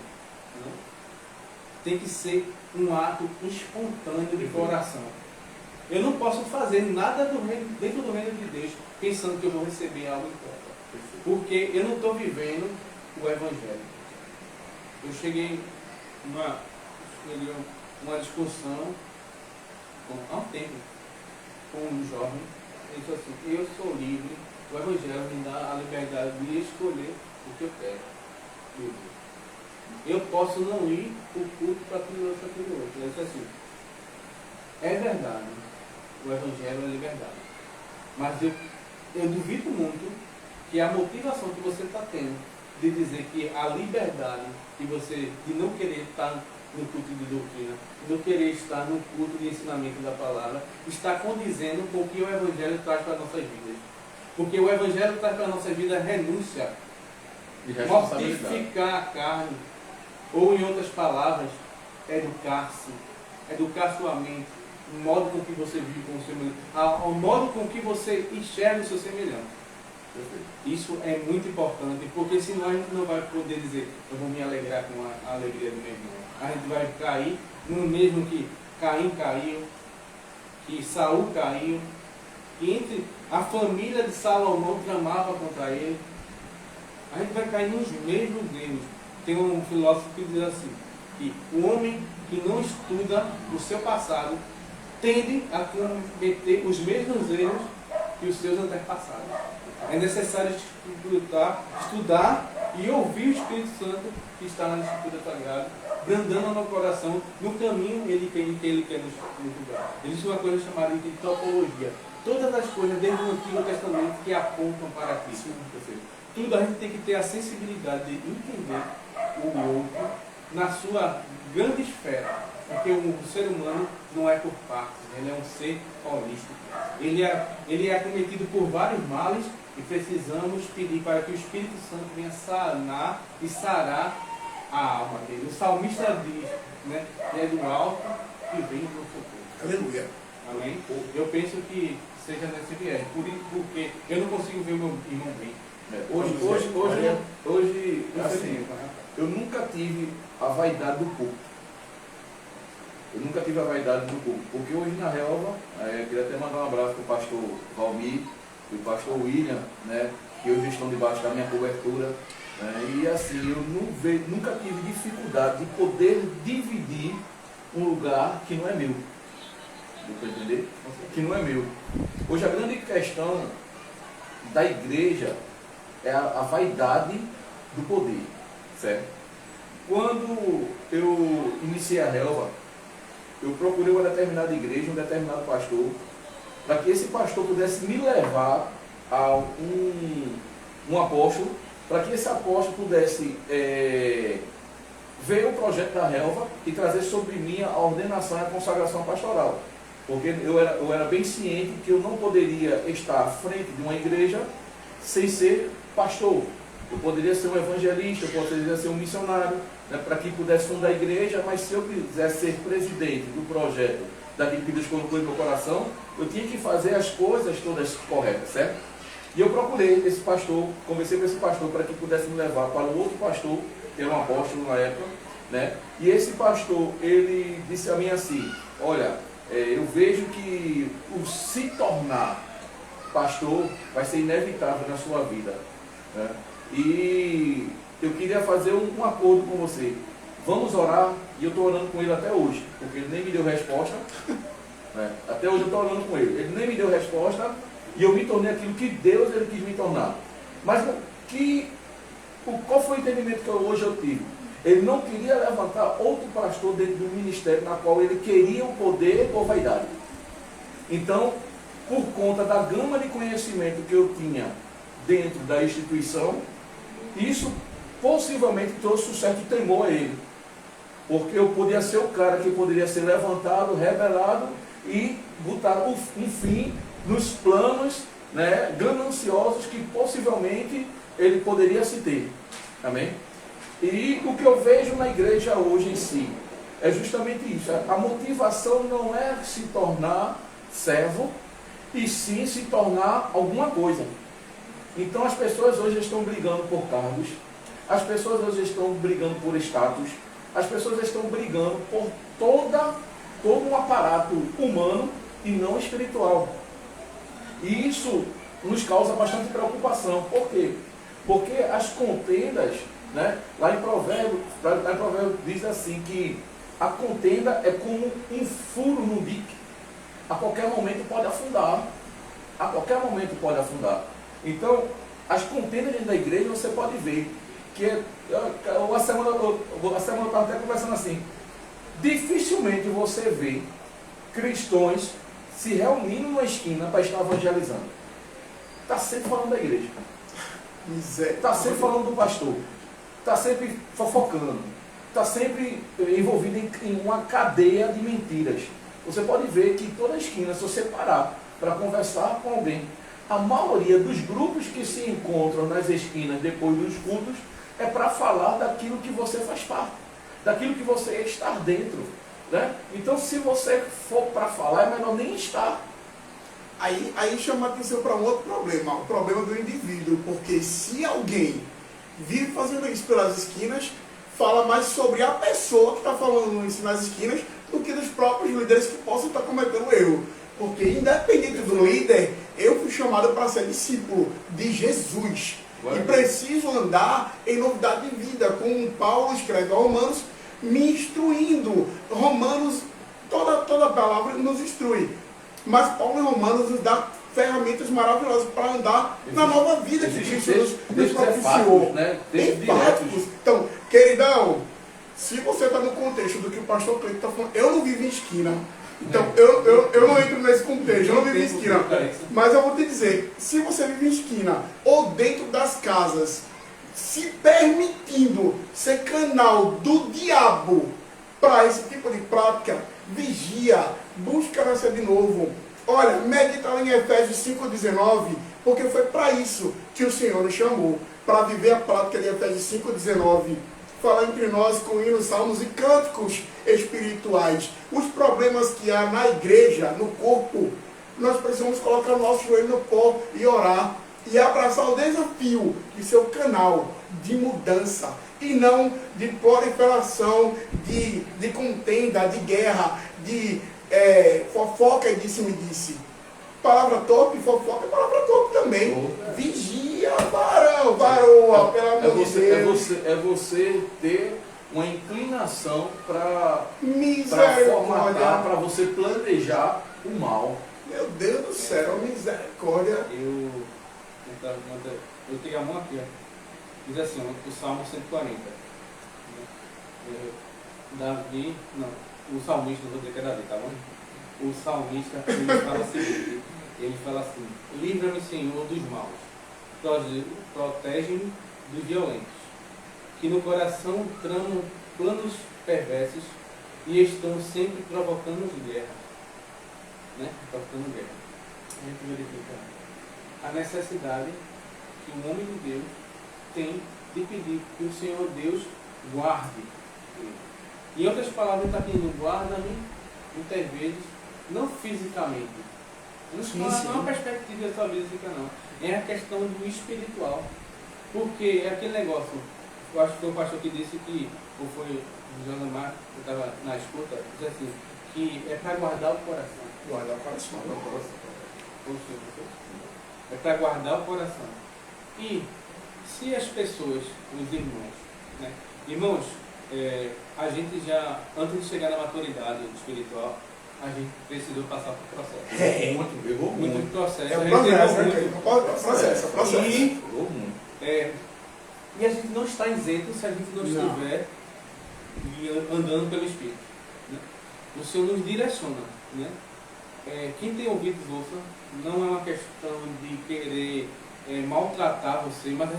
Não? Tem que ser um ato espontâneo de coração. Eu não posso fazer nada dentro do reino de Deus pensando que eu vou receber algo em troca. Porque eu não estou vivendo o Evangelho. Eu cheguei numa discussão há um tempo com um jovem. Ele disse assim, eu sou livre, o Evangelho me dá a liberdade de escolher o que eu quero. Eu posso não ir para o culto para aquilo outro. Ele disse assim, é verdade, o Evangelho é liberdade. Mas eu duvido muito que a motivação que você está tendo de dizer que a liberdade de não querer estar no culto de doutrina, de não querer estar no culto de ensinamento da palavra, está condizendo com o que o Evangelho traz para as nossas vidas. Porque o Evangelho traz para a nossa vida renúncia, mortificar a carne, ou em outras palavras, educar-se, educar sua mente, o modo com que você vive com o seu semelhante, o modo com que você enxerga o seu semelhante. Isso é muito importante, porque senão a gente não vai poder dizer, eu vou me alegrar com a alegria do meu irmão. A gente vai cair no mesmo que Caim caiu, que Saul caiu, que entre a família de Salomão tramava contra ele. A gente vai cair nos mesmos erros. Tem um filósofo que diz assim, que o homem que não estuda o seu passado tende a cometer os mesmos erros que os seus antepassados. É necessário estudar e ouvir o Espírito Santo que está nas Escrituras Sagradas, brandando no coração, no caminho que ele quer nos julgar. Existe uma coisa chamada de topologia. Todas as coisas desde o Antigo Testamento que apontam para Cristo. Tudo a gente tem que ter a sensibilidade de entender o outro na sua grande esfera. Porque o ser humano não é por partes, ele é um ser holístico. Ele é acometido por vários males e precisamos pedir para que o Espírito Santo venha sanar e sarar a alma dele. O salmista diz, né, que é do alto e vem do socorro. Aleluia. Amém? Eu penso que seja nesse viés, porque eu não consigo ver o meu irmão bem. Hoje, assim, eu nunca tive a vaidade do corpo. Eu nunca tive a vaidade do corpo. Porque hoje na relva, queria até mandar um abraço para o pastor Valmir e o pastor William, né, que hoje estão debaixo da minha cobertura. E assim, eu nunca tive dificuldade de poder dividir um lugar que não é meu. Deu para entender? Que não é meu. Hoje a grande questão da igreja é a vaidade do poder, certo? Quando eu iniciei a relva, eu procurei uma determinada igreja, um determinado pastor, para que esse pastor pudesse me levar a um apóstolo, para que esse apóstolo pudesse ver o projeto da relva e trazer sobre mim a ordenação e a consagração pastoral. Porque eu era bem ciente que eu não poderia estar à frente de uma igreja sem ser pastor. Eu poderia ser um evangelista, eu poderia ser um missionário, né, para que pudesse fundar a igreja, mas se eu quisesse ser presidente do projeto daquilo que Deus colocou no meu coração, eu tinha que fazer as coisas todas corretas, certo? E eu procurei esse pastor, conversei com esse pastor para que pudesse me levar para o outro pastor, que era um apóstolo na época, né? E esse pastor, ele disse a mim assim, olha, eu vejo que o se tornar pastor vai ser inevitável na sua vida, né? E eu queria fazer um acordo com você. Vamos orar, e eu estou orando com ele até hoje, porque ele nem me deu resposta, né? Até hoje eu estou orando com ele. Ele nem me deu resposta, e eu me tornei aquilo que Deus ele quis me tornar. Mas qual foi o entendimento que hoje eu tive? Ele não queria levantar outro pastor dentro do ministério na qual ele queria o poder ou vaidade. Então, por conta da gama de conhecimento que eu tinha dentro da instituição, isso possivelmente trouxe um certo temor a ele. Porque eu podia ser o cara que poderia ser levantado, rebelado e botar um fim nos planos, né, gananciosos que possivelmente ele poderia se ter. Amém? E o que eu vejo na igreja hoje em si é justamente isso. A motivação não é se tornar servo, e sim se tornar alguma coisa. Então as pessoas hoje estão brigando por cargos, as pessoas hoje estão brigando por status, as pessoas estão brigando por todo um aparato humano e não espiritual. E isso nos causa bastante preocupação. Por quê? Porque as contendas, né, lá em Provérbio diz assim que a contenda é como um furo no dique. A qualquer momento pode afundar. A qualquer momento pode afundar. Então, as contendas dentro da igreja você pode ver que a semana eu estava até conversando assim. Dificilmente você vê cristãos se reunindo numa esquina para estar evangelizando. Está sempre falando da igreja. Está sempre falando do pastor. Está sempre fofocando. Está sempre envolvido em uma cadeia de mentiras. Você pode ver que toda esquina, se você parar para conversar com alguém, a maioria dos grupos que se encontram nas esquinas depois dos cultos é para falar daquilo que você faz parte, daquilo que você está dentro, né? Então, se você for para falar, é melhor nem estar. Aí chama a atenção para um outro problema, o problema do indivíduo, porque se alguém vive fazendo isso pelas esquinas, fala mais sobre a pessoa que está falando isso nas esquinas do que dos próprios líderes que possam estar cometendo erro. Porque independente do líder, eu fui chamado para ser discípulo de Jesus. E preciso andar em novidade de vida, como Paulo escreve a Romanos, me instruindo. Romanos, toda a palavra nos instrui. Mas Paulo em Romanos nos dá ferramentas maravilhosas para andar na nova vida que Cristo nos propiciou. Né? Empáticos. Então, queridão, se você está no contexto do que o pastor Cleiton está falando, eu não vivo em esquina. Então, eu não entro nesse contexto, eu não vivo em esquina. Mas eu vou te dizer, se você vive em esquina ou dentro das casas, se permitindo ser canal do diabo para esse tipo de prática, vigia, busca nascer de novo. Olha, medita lá em Efésios 5,19, porque foi para isso que o Senhor nos chamou, para viver a prática de Efésios 5,19. Falar entre nós com hinos, salmos e cânticos espirituais. Os problemas que há na igreja, no corpo, nós precisamos colocar o nosso joelho no pó e orar. E abraçar o desafio de ser o canal de mudança. E não de proliferação, de contenda, de guerra, de fofoca e disse-me-disse. Palavra top, fofoca é palavra top também. Vigia, varoa, pelo amor de Deus. É você ter uma inclinação para Misericórdia, para você planejar o mal. Meu Deus do céu, misericórdia. Eu tenho a mão aqui, ó. Diz assim, o Salmo 140. O salmista, não vou dizer que é Davi, tá bom? O salmista, ele fala assim, livra-me, Senhor, dos maus, protege-me dos violentos, que no coração tramam planos perversos e estão sempre provocando guerra. Né? Provocando guerra. A gente verifica a necessidade que o homem de Deus tem de pedir que o Senhor Deus guarde ele. Em outras palavras, ele está pedindo, guarda-me, muitas vezes, não fisicamente. Não é uma perspectiva da sua vida física, não. É a questão do espiritual. Porque é aquele negócio, eu acho que foi o pastor que disse que, ou foi o João Mar, que estava na escuta, disse assim, que é para guardar o coração. Guardar o coração. É para guardar o coração. E se as pessoas, os irmãos, né? Irmãos, a gente já, antes de chegar na maturidade espiritual, a gente precisou passar por processo. Muito processo. É um processo. E a gente não está isento se a gente não estiver andando pelo Espírito. Né? O Senhor nos direciona. Né? Quem tem ouvidos ouça, não é uma questão de querer maltratar você, mas a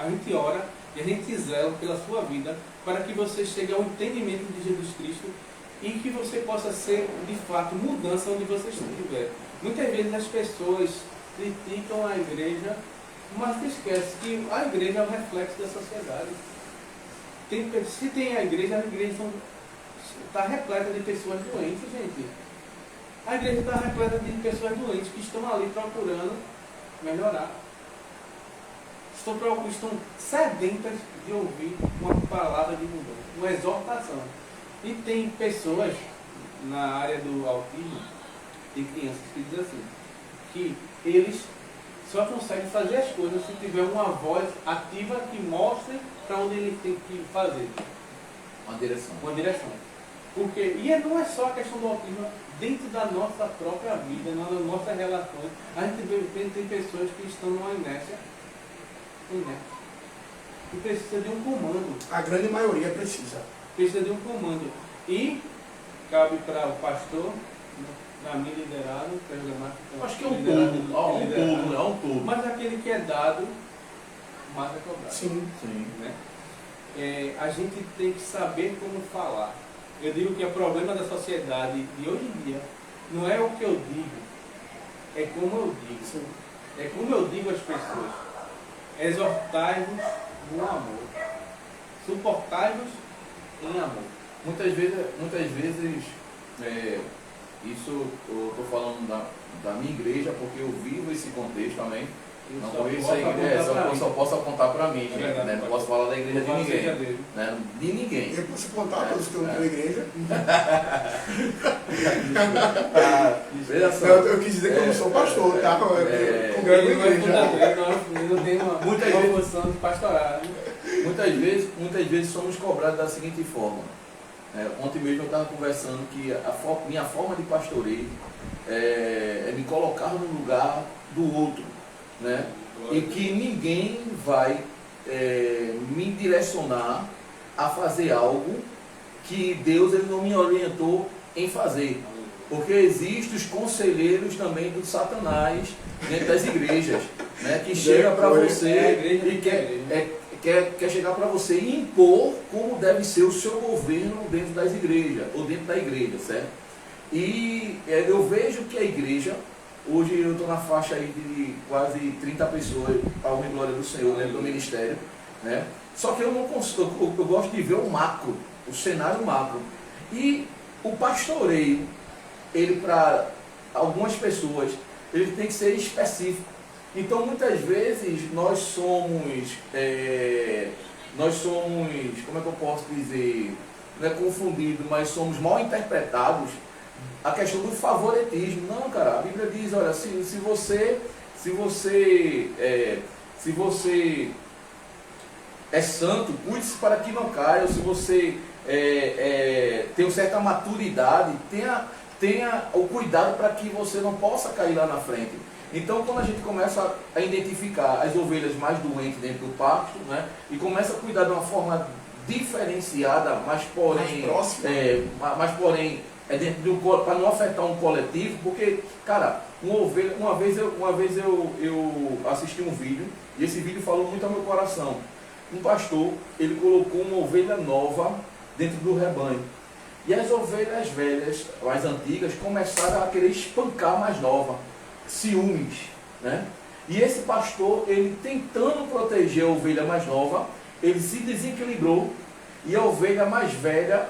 gente ora e a gente zela pela sua vida para que você chegue ao entendimento de Jesus Cristo e que você possa ser, de fato, mudança onde você estiver. Muitas vezes as pessoas criticam a igreja, mas se esquece que a igreja é um reflexo da sociedade. Se tem a igreja está repleta de pessoas doentes, gente. A igreja está repleta de pessoas doentes que estão ali procurando melhorar. Estão sedentas de ouvir uma palavra de mudança, uma exortação. E tem pessoas na área do autismo, tem crianças que dizem assim, que eles só conseguem fazer as coisas se tiver uma voz ativa que mostre para onde eles têm que fazer. Uma direção. Porque, não é só a questão do autismo, dentro da nossa própria vida, nas nossas relações, a gente tem pessoas que estão numa inércia. E precisa de um comando. A grande maioria precisa. Precisa de um comando. E cabe para o pastor, para mim liderado, acho que é um todo, é um todo. Mas aquele que é dado, mais é cobrado. Sim. Né? A gente tem que saber como falar. Eu digo que o problema da sociedade de hoje em dia não é o que eu digo, é como eu digo. Sim. É como eu digo às pessoas. Exortai-vos no amor. Suportai-vos em amor. Muitas vezes isso eu estou falando da minha igreja, porque eu vivo esse contexto, amém? Não conheço a igreja, eu só posso apontar para mim, né? Não posso falar da igreja de ninguém. Né? De ninguém. Eu posso apontar para os que estão na igreja. Eu quis dizer que eu não sou pastor, tá? Congrego a igreja. Não tem uma função de pastorar. Muitas vezes somos cobrados da seguinte forma. Ontem mesmo eu estava conversando que minha forma de pastoreio é me colocar no lugar do outro, né? E que ninguém vai me direcionar a fazer algo que Deus ele não me orientou em fazer. Porque existem os conselheiros também do Satanás dentro das igrejas, né? Que chega para você e quer chegar para você e impor como deve ser o seu governo dentro das igrejas, ou dentro da igreja, certo? E eu vejo que a igreja, hoje eu estou na faixa aí de quase 30 pessoas, para a glória do Senhor, dentro do ministério, né? Só que eu não consigo, eu gosto de ver o macro, o cenário macro. E o pastoreio, ele para algumas pessoas, ele tem que ser específico. Então muitas vezes nós somos, como é que eu posso dizer, não é confundido, mas somos mal interpretados a questão do favoritismo. Não, cara, a Bíblia diz, olha, se você é santo, cuide-se para que não caia. Ou se você tem uma certa maturidade, tenha o cuidado para que você não possa cair lá na frente. Então, quando a gente começa a identificar as ovelhas mais doentes dentro do pacto, né, e começa a cuidar de uma forma diferenciada, mas porém dentro para não afetar um coletivo, porque, cara, uma vez eu assisti um vídeo, e esse vídeo falou muito ao meu coração. Um pastor, ele colocou uma ovelha nova dentro do rebanho. E as ovelhas velhas, as antigas, começaram a querer espancar a mais nova. Ciúmes, né? E esse pastor, ele tentando proteger a ovelha mais nova, ele se desequilibrou e a ovelha mais velha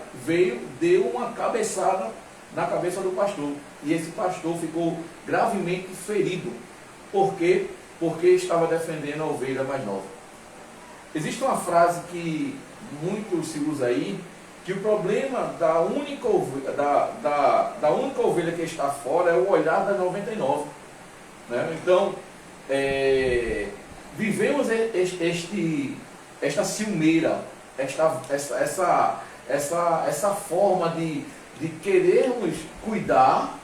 deu uma cabeçada na cabeça do pastor. E esse pastor ficou gravemente ferido. Por quê? Porque estava defendendo a ovelha mais nova. Existe uma frase que muito se usa aí, que o problema da única ovelha que está fora é o olhar das 99. Né? Então, vivemos esta ciumeira, essa forma de querermos cuidar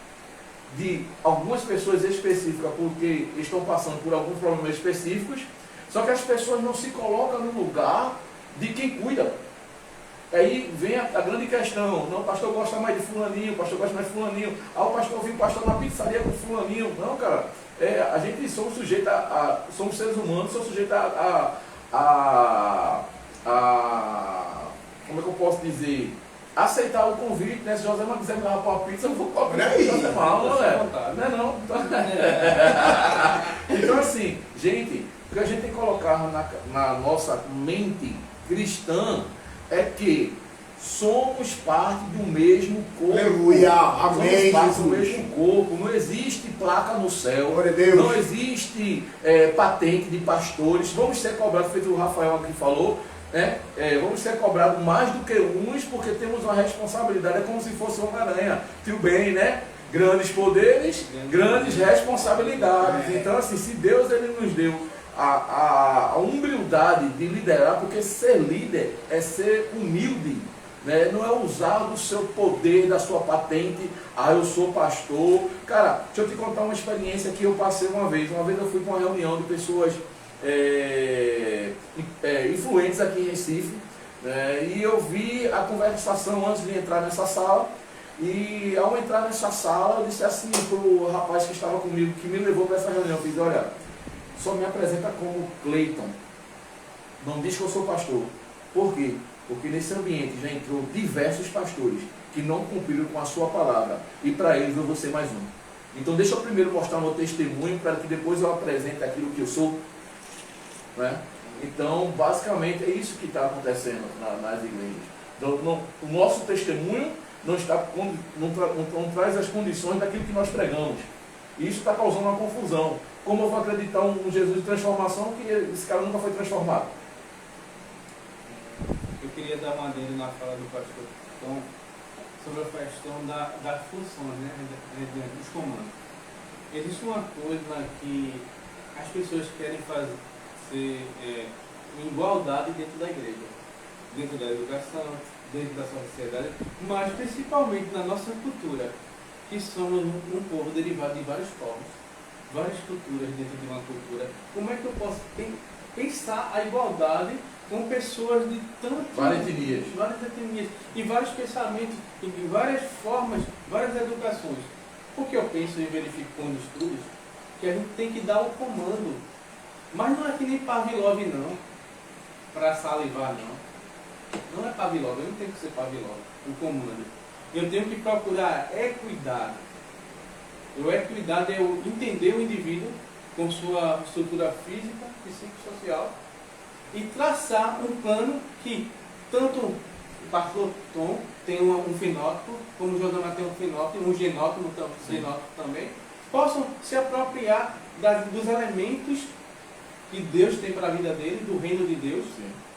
de algumas pessoas específicas porque estão passando por alguns problemas específicos, só que as pessoas não se colocam no lugar de quem cuida. Aí vem a grande questão, não, o pastor gosta mais de fulaninho, o pastor gosta mais de fulaninho, o pastor viu o pastor na pizzaria com fulaninho. Não, cara, a gente somos sujeitos somos seres humanos, somos sujeitos como é que eu posso dizer, aceitar o convite, né? Se José não quiser me levar para uma pizza, eu vou comer a pizza, José mal, não é? Não. Então assim, gente, o que a gente tem que colocar na nossa mente cristã é que somos parte do mesmo corpo. Aleluia, amém. Somos parte do mesmo corpo. Não existe placa no céu. Glória a Deus. Não existe patente de pastores. Vamos ser cobrados, feito o Rafael aqui falou, né? Vamos ser cobrados mais do que uns, porque temos uma responsabilidade. É como se fosse uma aranha. Tio bem, né? Grandes poderes, grandes responsabilidades. Então, assim, se Deus ele nos deu a humildade de liderar, porque ser líder é ser humilde, né? Não é usar do seu poder, da sua patente, eu sou pastor. Cara, deixa eu te contar uma experiência que eu passei uma vez. Uma vez eu fui para uma reunião de pessoas influentes aqui em Recife, né? E eu vi a conversação antes de entrar nessa sala. E ao entrar nessa sala, eu disse assim para o rapaz que estava comigo, que me levou para essa reunião, eu disse, olha, só me apresenta como Cleiton, não diz que eu sou pastor. Por quê? Porque nesse ambiente já entrou diversos pastores que não cumpriram com a sua palavra, e para eles eu vou ser mais um. Então deixa eu primeiro mostrar meu testemunho, para que depois eu apresente aquilo que eu sou, né? Então basicamente é isso que está acontecendo nas igrejas. Então, o nosso testemunho não traz as condições daquilo que nós pregamos. E isso está causando uma confusão. Como eu vou acreditar um Jesus de transformação que esse cara nunca foi transformado? Eu queria dar uma adendo na fala do pastor então, sobre a questão das funções, né, dos comandos. Existe uma coisa que as pessoas querem fazer igualdade dentro da igreja, dentro da educação, dentro da sociedade, mas principalmente na nossa cultura, que somos um povo derivado de vários povos, várias culturas dentro de uma cultura. Como é que eu posso pensar a igualdade com pessoas de várias etnias e vários pensamentos, e várias formas, várias educações? Porque eu penso e verifico com os estudos que a gente tem que dar o comando, mas não é que nem Pavlov não, para salivar não. Não é Pavlov, eu não tenho que ser Pavlov, o comando. Eu tenho que procurar equidade. O equidade é eu entender o indivíduo com sua estrutura física, psicossocial e traçar um plano que tanto o pastor Tom tem um fenótipo, como o Josamar tem um fenótipo, um genótipo também, possam se apropriar dos elementos que Deus tem para a vida dele, do reino de Deus,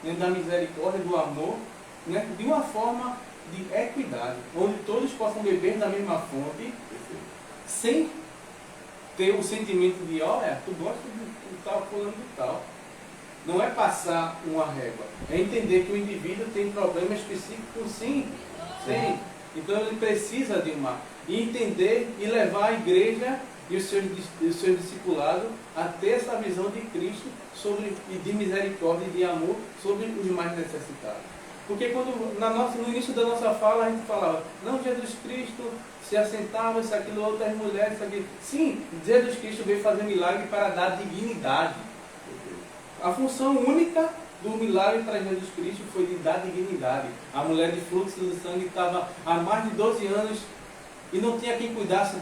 né, da misericórdia, do amor, né, de uma forma de equidade, onde todos possam beber da mesma fonte, sem ter o sentimento de, olha, tu gosta de tal, fulano de tal. Não é passar uma régua, é entender que o indivíduo tem problemas específicos, sim. Então ele precisa de e entender e levar a igreja e os seus discipulados a ter essa visão de Cristo de misericórdia e de amor sobre os mais necessitados. Porque quando no início da nossa fala a gente falava, não, Jesus Cristo se assentava, isso, aquilo, outras mulheres, isso, aquilo. Sim, Jesus Cristo veio fazer milagre para dar dignidade. A função única do milagre para Jesus Cristo foi de dar dignidade. A mulher de fluxo de sangue estava há mais de 12 anos e não tinha quem cuidasse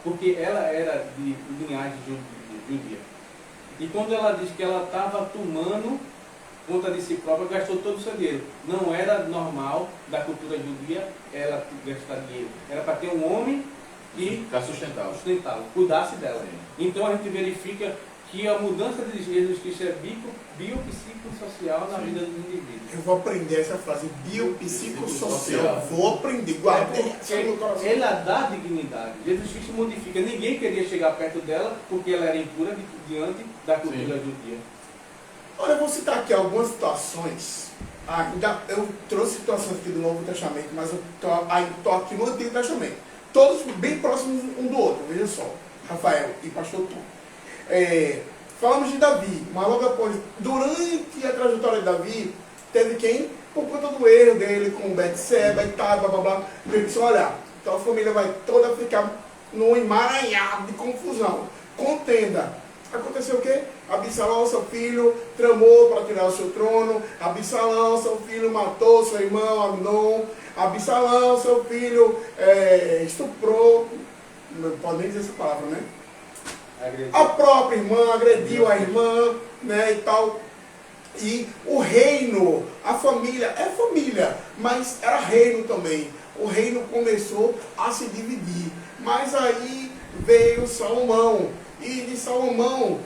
porque ela era de linhagem judia. E quando ela diz que ela estava tomando conta de si própria, gastou todo o seu dinheiro. Não era normal da cultura judia ela gastar dinheiro. Era para ter um homem que sustentá-la, cuidasse dela. Sim. Então a gente verifica que a mudança de Jesus Cristo é biopsicossocial na vida dos indivíduos. Eu vou aprender essa frase, biopsicossocial. Vou aprender, guardei essa no coração. Ela dá dignidade. Jesus Cristo modifica. Ninguém queria chegar perto dela porque ela era impura diante da cultura judia. Olha, eu vou citar aqui algumas situações. Eu trouxe situações aqui do Novo Testamento, mas eu estou aqui no Antigo Testamento. Todos bem próximos um do outro, veja só. Rafael e pastor Tom. Falamos de Davi, mas logo após, durante a trajetória de Davi, teve quem? Por conta do erro dele com Betseba e tal, blá blá blá. Ele disse, olha, então a família vai toda ficar num emaranhado de confusão. Contenda. Aconteceu o quê? Absalão, seu filho, tramou para tirar o seu trono. Absalão, seu filho, matou seu irmão Amnon. Absalão, seu filho, estuprou. Não pode nem dizer essa palavra, né? A própria irmã, agrediu a irmã, né, e tal. E o reino, a família, é família, mas era reino também. O reino começou a se dividir. Mas aí veio Salomão. E de Salomão,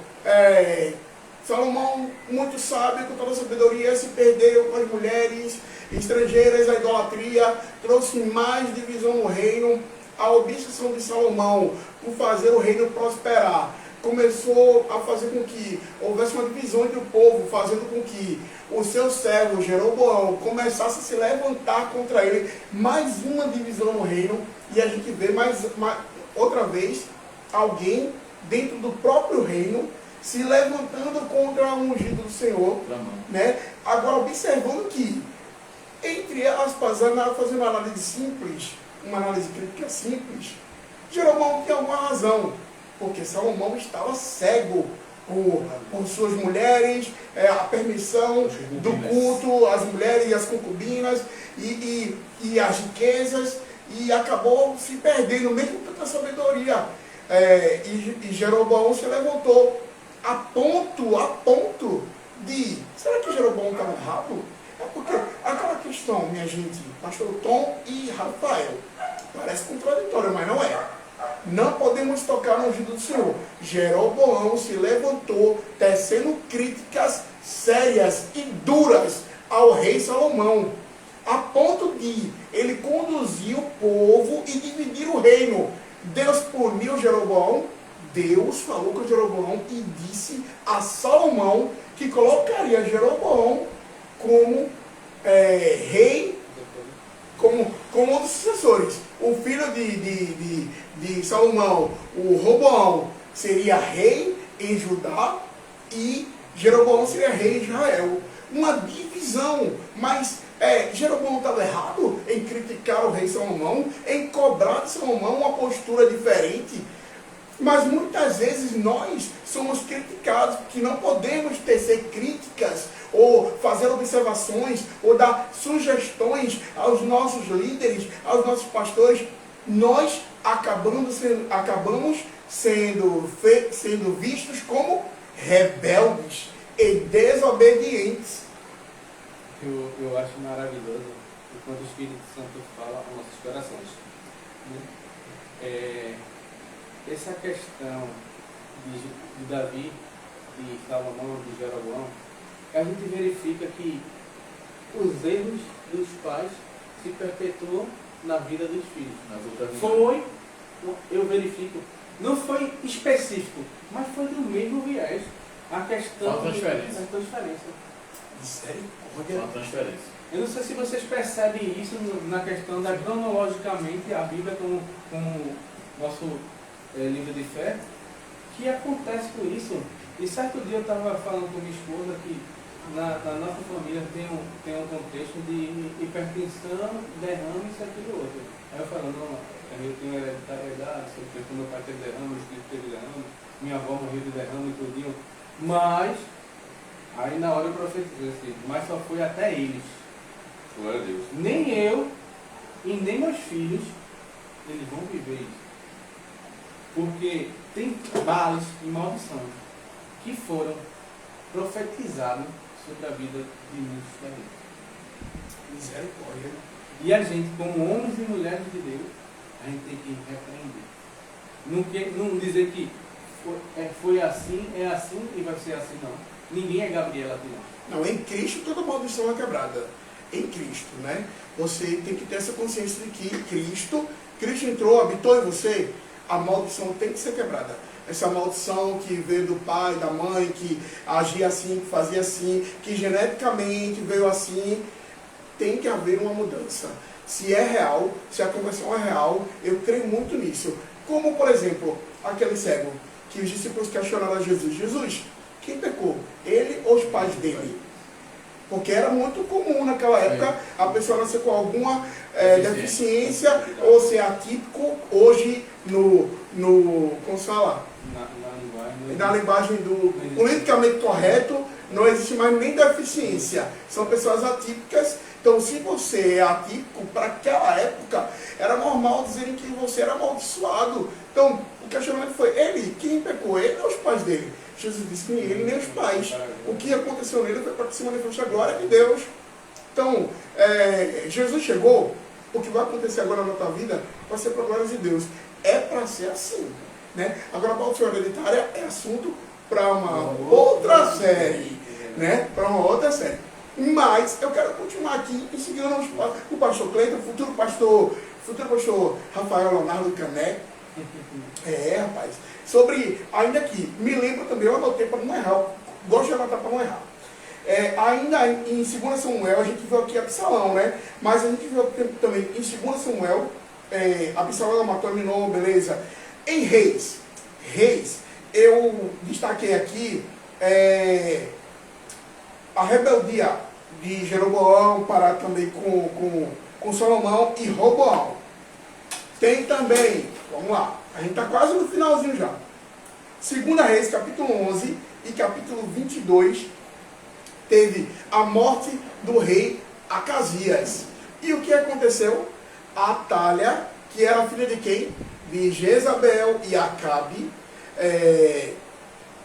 Salomão, muito sábio, com toda a sabedoria, se perdeu com as mulheres estrangeiras, a idolatria, trouxe mais divisão no reino. A obsessão de Salomão por fazer o reino prosperar começou a fazer com que houvesse uma divisão entre o povo, fazendo com que o seu servo, Jeroboão, começasse a se levantar contra ele. Mais uma divisão no reino, e a gente vê outra vez alguém dentro do próprio reino se levantando contra o ungido do Senhor, né? Agora, observando que, entre aspas, fazendo uma análise simples, uma análise crítica simples, Jeroboão tinha alguma razão, porque Salomão estava cego por suas mulheres, a permissão do culto, as mulheres e as concubinas, e as riquezas, e acabou se perdendo, mesmo com tanta sabedoria. E Jeroboão se levantou a ponto de... Será que Jeroboão estava errado? É porque aquela questão, minha gente, pastor Tom e Rafael, parece contraditório, mas não é. Não podemos tocar no ungido do Senhor. Jeroboão se levantou, tecendo críticas sérias e duras ao rei Salomão, a ponto de ele conduzir o povo e dividir o reino. Deus puniu Jeroboão. Deus falou com Jeroboão e disse a Salomão que colocaria Jeroboão como rei como um dos sucessores. O filho de Salomão, o Roboão, seria rei em Judá e Jeroboão seria rei em Israel. Uma divisão, mas Jeroboão estava errado em criticar o rei Salomão, em cobrar de Salomão uma postura diferente. Mas muitas vezes nós somos criticados, que não podemos tecer críticas, ou fazer observações, ou dar sugestões aos nossos líderes, aos nossos pastores. Nós acabamos sendo vistos como rebeldes e desobedientes. Eu acho maravilhoso o quanto o Espírito Santo fala aos nossos corações. Essa questão de Davi, de Salomão, de Jeroboão, a gente verifica que os erros dos pais se perpetuam na vida dos filhos. Eu verifico, não foi específico, mas foi do mesmo viés. A questão da transferência. Misericórdia. Uma transferência. Eu não sei se vocês percebem isso na questão da cronologicamente a Bíblia como nosso livro de fé, que acontece com isso. E certo dia eu estava falando com minha esposa que na nossa família tem um contexto de hipertensão, derrame, isso, aquilo, outro. Aí eu falo, não, eu tenho hereditariedade, meu pai teve derrame, meu filho teve derrame, minha avó morreu de derrame e tudinho. Mas, aí na hora eu profetizei assim, mas só foi até eles. Glória a Deus. Nem eu e nem meus filhos, eles vão viver isso. Porque tem males e maldições que foram profetizados sobre a vida de muitos da gente. Misericórdia. E a gente, como homens e mulheres de Deus, a gente tem que repreender. Não dizer que foi assim, é assim e vai ser assim, não. Ninguém é Gabriela aqui, não. Não, em Cristo toda maldição é quebrada. Em Cristo, né? Você tem que ter essa consciência de que Cristo entrou, habitou em você, a maldição tem que ser quebrada. Essa maldição que veio do pai, da mãe, que agia assim, que fazia assim, que geneticamente veio assim, tem que haver uma mudança. Se é real, se a conversão é real, eu creio muito nisso. Como, por exemplo, aquele cego, que os discípulos questionaram a Jesus. Jesus, quem pecou? Ele ou os pais dele? Porque era muito comum naquela época a pessoa nascer com alguma deficiência ou ser atípico. Hoje, como se fala? Na linguagem do politicamente correto, não existe mais nem deficiência. São pessoas atípicas. Então, se você é atípico, para aquela época, era normal dizerem que você era amaldiçoado. Então, o questionamento foi, quem pecou? Ele ou os pais dele? Jesus disse, nem ele, nem os pais. O que aconteceu nele foi para que se manifeste a glória de Deus. Então, Jesus chegou, o que vai acontecer agora na tua vida vai ser para a glória de Deus. É para ser assim. Né? Agora, a maldição hereditária é assunto para uma outra série. Né? Para uma outra série. Mas eu quero continuar aqui em seguida o pastor Cleiton, futuro pastor Rafael Leonardo Cané. Rapaz. Sobre, ainda aqui, me lembro também, eu anotei para não errar, gosto de anotar para não errar. Ainda em 2 Samuel, a gente viu aqui Absalão, né? Mas a gente viu também em 2 Samuel, Absalão matou Aminon, beleza. Em Reis, eu destaquei aqui a rebeldia de Jeroboão para também com Salomão e Roboão. Tem também, vamos lá, a gente está quase no finalzinho já. 2 Reis, capítulo 11 e capítulo 22, teve a morte do rei Acasias. E o que aconteceu? A Atália, que era filha de quem? De Jezabel e Acabe.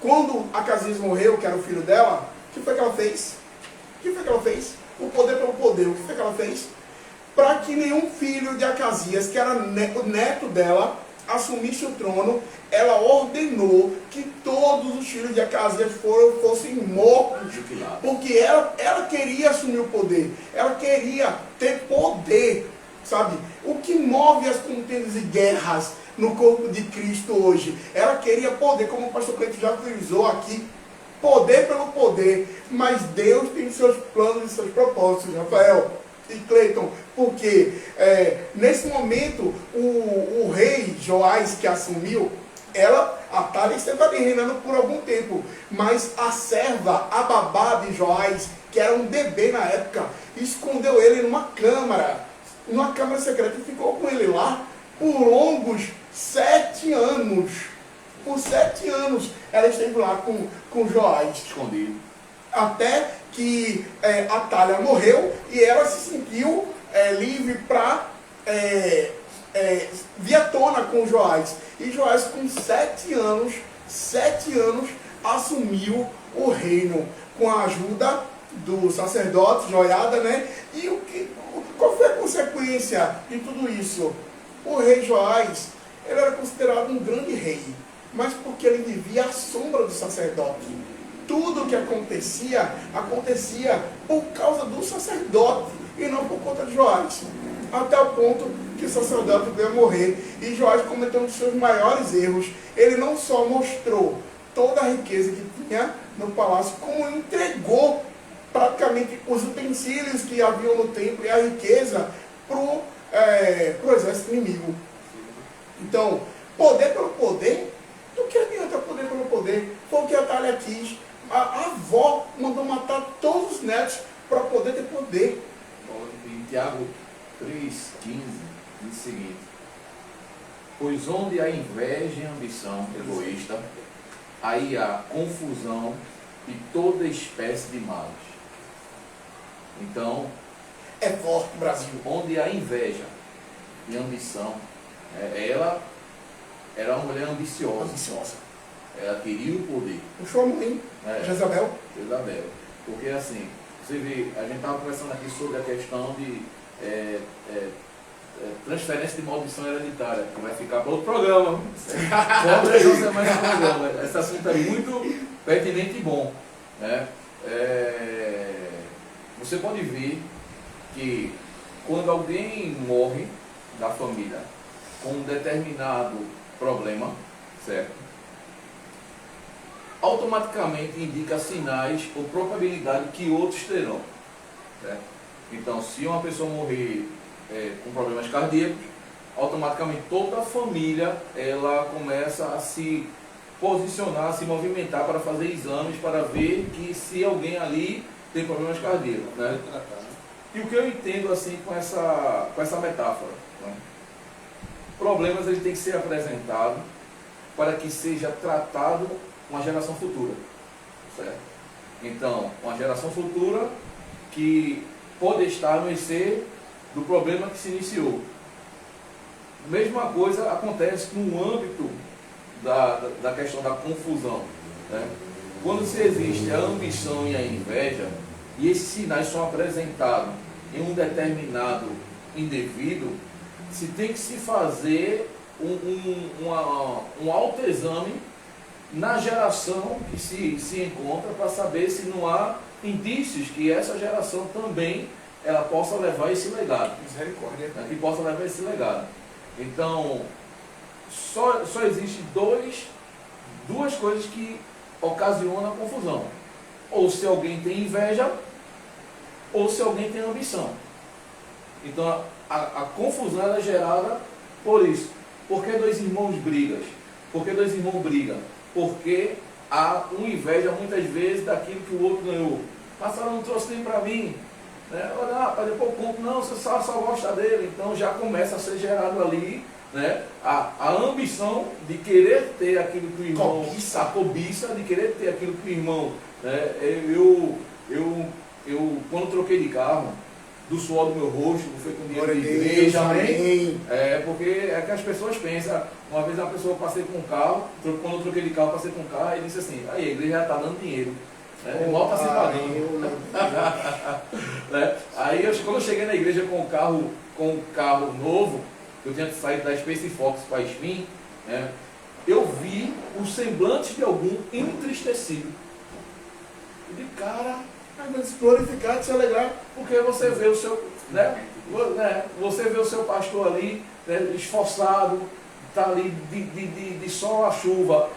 Quando Acasias morreu, que era o filho dela, o que foi que ela fez? O poder pelo poder. O que foi que ela fez? Para que nenhum filho de Acasias, que era o neto dela, assumisse o trono, ela ordenou que todos os filhos de Acasias fossem mortos. Porque ela queria assumir o poder. Ela queria ter poder. Sabe? O que move as contendas e guerras no corpo de Cristo hoje? Ela queria poder, como o pastor Cleiton já frisou aqui, poder pelo poder, mas Deus tem seus planos e seus propósitos, Rafael e Cleiton, porque nesse momento o rei Joás que assumiu, Atália esteve ali reinando por algum tempo, mas a serva, a babá de Joás, que era um bebê na época, escondeu ele numa câmara secreta e ficou com ele lá por longos 7 anos. Por 7 anos ela esteve lá com Joás. Escondido. Até que Atália morreu e ela se sentiu livre para vir à tona com Joás. E Joás, com 7 anos, assumiu o reino com a ajuda do sacerdote Joiada, né? E qual foi a consequência de tudo isso? O rei Joás, ele era considerado um grande rei, mas porque ele vivia à sombra do sacerdote. Tudo o que acontecia por causa do sacerdote e não por conta de Joás. Até o ponto que o sacerdote veio morrer e Joás cometeu um dos seus maiores erros. Ele não só mostrou toda a riqueza que tinha no palácio, como entregou praticamente os utensílios que haviam no templo e a riqueza para o exército inimigo. Então, poder pelo poder, do que adianta poder pelo poder? Foi o que a Atália quis. A avó mandou matar todos os netos para poder ter poder. Em Tiago 3,15 diz o seguinte: pois onde há inveja e ambição egoísta, aí há confusão e toda espécie de males. Então, é forte o Brasil. Onde há inveja e ambição, ela era uma mulher ambiciosa. Ela queria o poder. Puxou a mãe, Jezabel. Porque assim, você vê, a gente estava conversando aqui sobre a questão de transferência de maldição hereditária, que vai ficar para outro programa. Esse assunto é muito pertinente e bom. Né? Você pode ver que quando alguém morre da família com um determinado problema, certo? Automaticamente indica sinais ou probabilidade que outros terão. Certo? Então, se uma pessoa morrer com problemas cardíacos, automaticamente toda a família ela começa a se posicionar, a se movimentar para fazer exames para ver que se alguém ali tem problemas cardíacos. Né? E o que eu entendo assim com essa metáfora? Né? Problemas ele tem que ser apresentado para que seja tratado uma geração futura, certo? Então, uma geração futura que pode estar a mercê do problema que se iniciou. Mesma coisa acontece no âmbito da questão da confusão, né? Quando se existe a ambição e a inveja, e esses sinais são apresentados em um determinado indivíduo, se tem que se fazer um autoexame na geração que se encontra para saber se não há indícios que essa geração também ela possa levar esse legado. Misericórdia. Né, que possa levar esse legado. Então, só existe duas coisas que ocasionam a confusão. Ou se alguém tem inveja, ou se alguém tem ambição. Então, a confusão ela é gerada por isso. Por que dois irmãos brigam? Por que dois irmãos brigam? Porque há uma inveja muitas vezes daquilo que o outro ganhou. A senhora não trouxe nem para mim. Né? Depois eu conto, não, você só gosta dele. Então já começa a ser gerado ali, né? a ambição de querer ter aquilo que o irmão... A cobiça de querer ter aquilo que o irmão... Né? Eu quando troquei de carro, do suor do meu rosto, não foi com dinheiro de igreja, amém? Porque é que as pessoas pensam. Uma vez uma pessoa passei com um carro, quando eu troquei de carro, passei com um carro, e disse assim, aí a igreja já está dando dinheiro. Mal está se pagando. Né? Aí quando eu cheguei na igreja com um carro novo, eu tinha saído da Space Fox para a Spin, né? Eu vi o semblante de algum entristecido. Eu disse, cara, se glorificar, se alegrar. porque você vê o seu, você vê o seu pastor ali, né, esforçado, está ali de sol a chuva,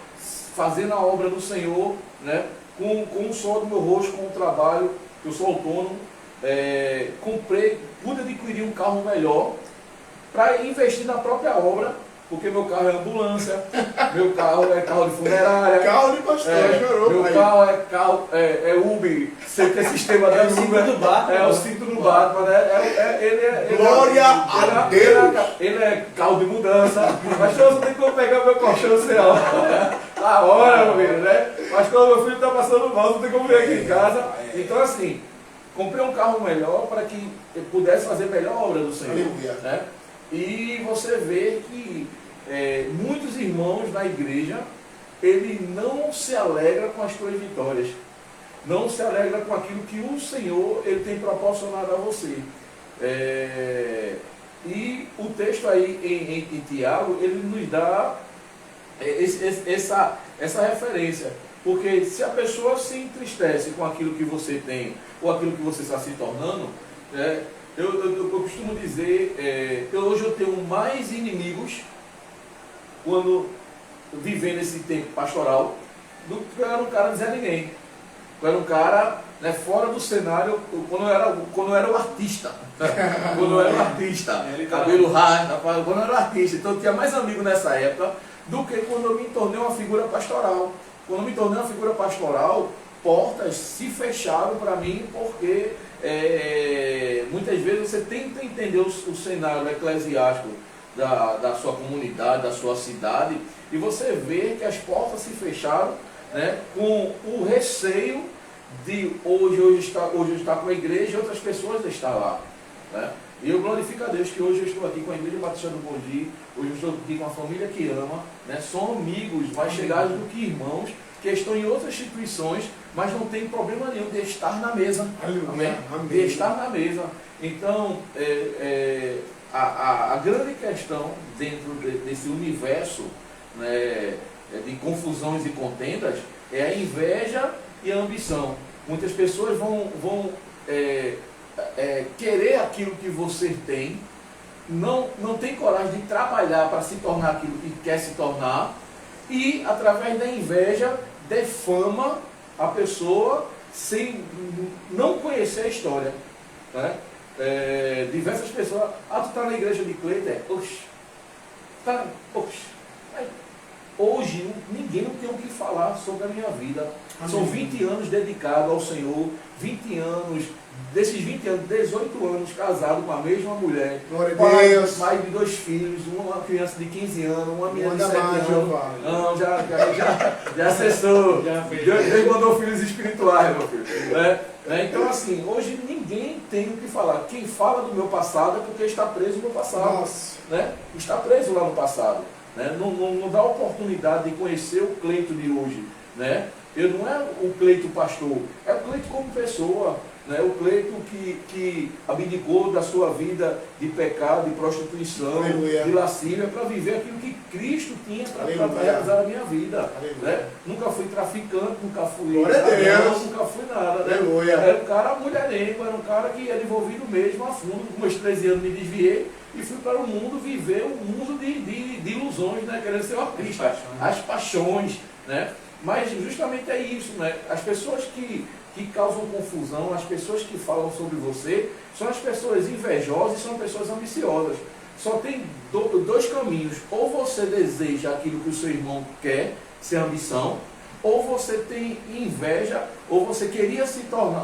fazendo a obra do Senhor, né, com o suor do meu rosto, com o trabalho, que eu sou autônomo, pude adquirir um carro melhor para investir na própria obra, porque meu carro é ambulância, meu carro é carro de funerária, Carro de pastor, chorou. meu carro é Uber, você tem sistema da Uber, o cinto do Batman, né? Glória a Deus! Ele é carro de mudança, mas você tem que pegar meu colchão sem a hora, meu filho, né? Mas quando meu filho está passando mal, não tem como vir aqui em casa. Então, assim, comprei um carro melhor para que eu pudesse fazer melhor a obra do Senhor. Né? E você vê que muitos irmãos na igreja, ele não se alegra com as tuas vitórias, não se alegra com aquilo que o Senhor ele tem proporcionado a você. E o texto aí em Tiago, ele nos dá essa referência, porque se a pessoa se entristece com aquilo que você tem, ou aquilo que você está se tornando, eu costumo dizer, hoje eu tenho mais inimigos quando vivendo esse tempo pastoral do que eu era um cara de Zé Ninguém. Eu era um cara, né, fora do cenário, quando eu era o artista. Quando eu era o artista, cabelo rasta, quando eu era o artista. Então eu tinha mais amigos nessa época do que quando eu me tornei uma figura pastoral. Quando eu me tornei uma figura pastoral, portas se fecharam para mim, porque muitas vezes você tenta entender o cenário eclesiástico da sua comunidade, da sua cidade, e você vê que as portas se fecharam, né, com o receio de hoje estar com a igreja e outras pessoas estar lá. Né? E eu glorifico a Deus que hoje eu estou aqui com a Igreja Batista do Mogi, hoje eu estou aqui com a família que ama, né? São amigos mais chegados do que irmãos, que estão em outras instituições, mas não tem problema nenhum de estar na mesa. Amém? De estar na mesa. Então, a grande questão dentro desse universo, né, de confusões e contendas é a inveja e a ambição. Muitas pessoas vão querer aquilo que você tem, não tem coragem de trabalhar para se tornar aquilo que quer se tornar, e através da inveja defama a pessoa sem não conhecer a história. Né? Diversas pessoas, tu está na igreja de Cleiton, hoje ninguém tem o que falar sobre a minha vida. Amém. São 20 anos dedicados ao Senhor, 20 anos, desses 20 anos, 18 anos casado com a mesma mulher, pai de 2 filhos, uma criança de 15 anos, uma menina de 7 anos. Não, já acessou, Deus mandou filhos espirituais, meu filho. Então assim, hoje ninguém tem o que falar. Quem fala do meu passado é porque está preso no passado. Né? Está preso lá no passado. Né? Não dá oportunidade de conhecer o Cleito de hoje. Né? Eu não é o Cleito pastor, é o Cleito como pessoa. Né? O Cleito que abdicou da sua vida de pecado, de prostituição, aleluia, de lascívia, para viver aquilo que Cristo tinha para realizar a minha vida. Né? Nunca fui traficante, nunca fui nunca fui nada. Né? Era um cara mulherengo, era um cara que era envolvido mesmo a fundo. Com meus 13 anos me desviei e fui para o mundo viver um mundo de ilusões, né? Querendo ser um artista, as paixões. Né? Mas justamente é isso, né? As pessoas que causam confusão, as pessoas que falam sobre você, são as pessoas invejosas e são pessoas ambiciosas. Só tem dois caminhos: ou você deseja aquilo que o seu irmão quer, ser ambição, ou você tem inveja, ou você queria se tornar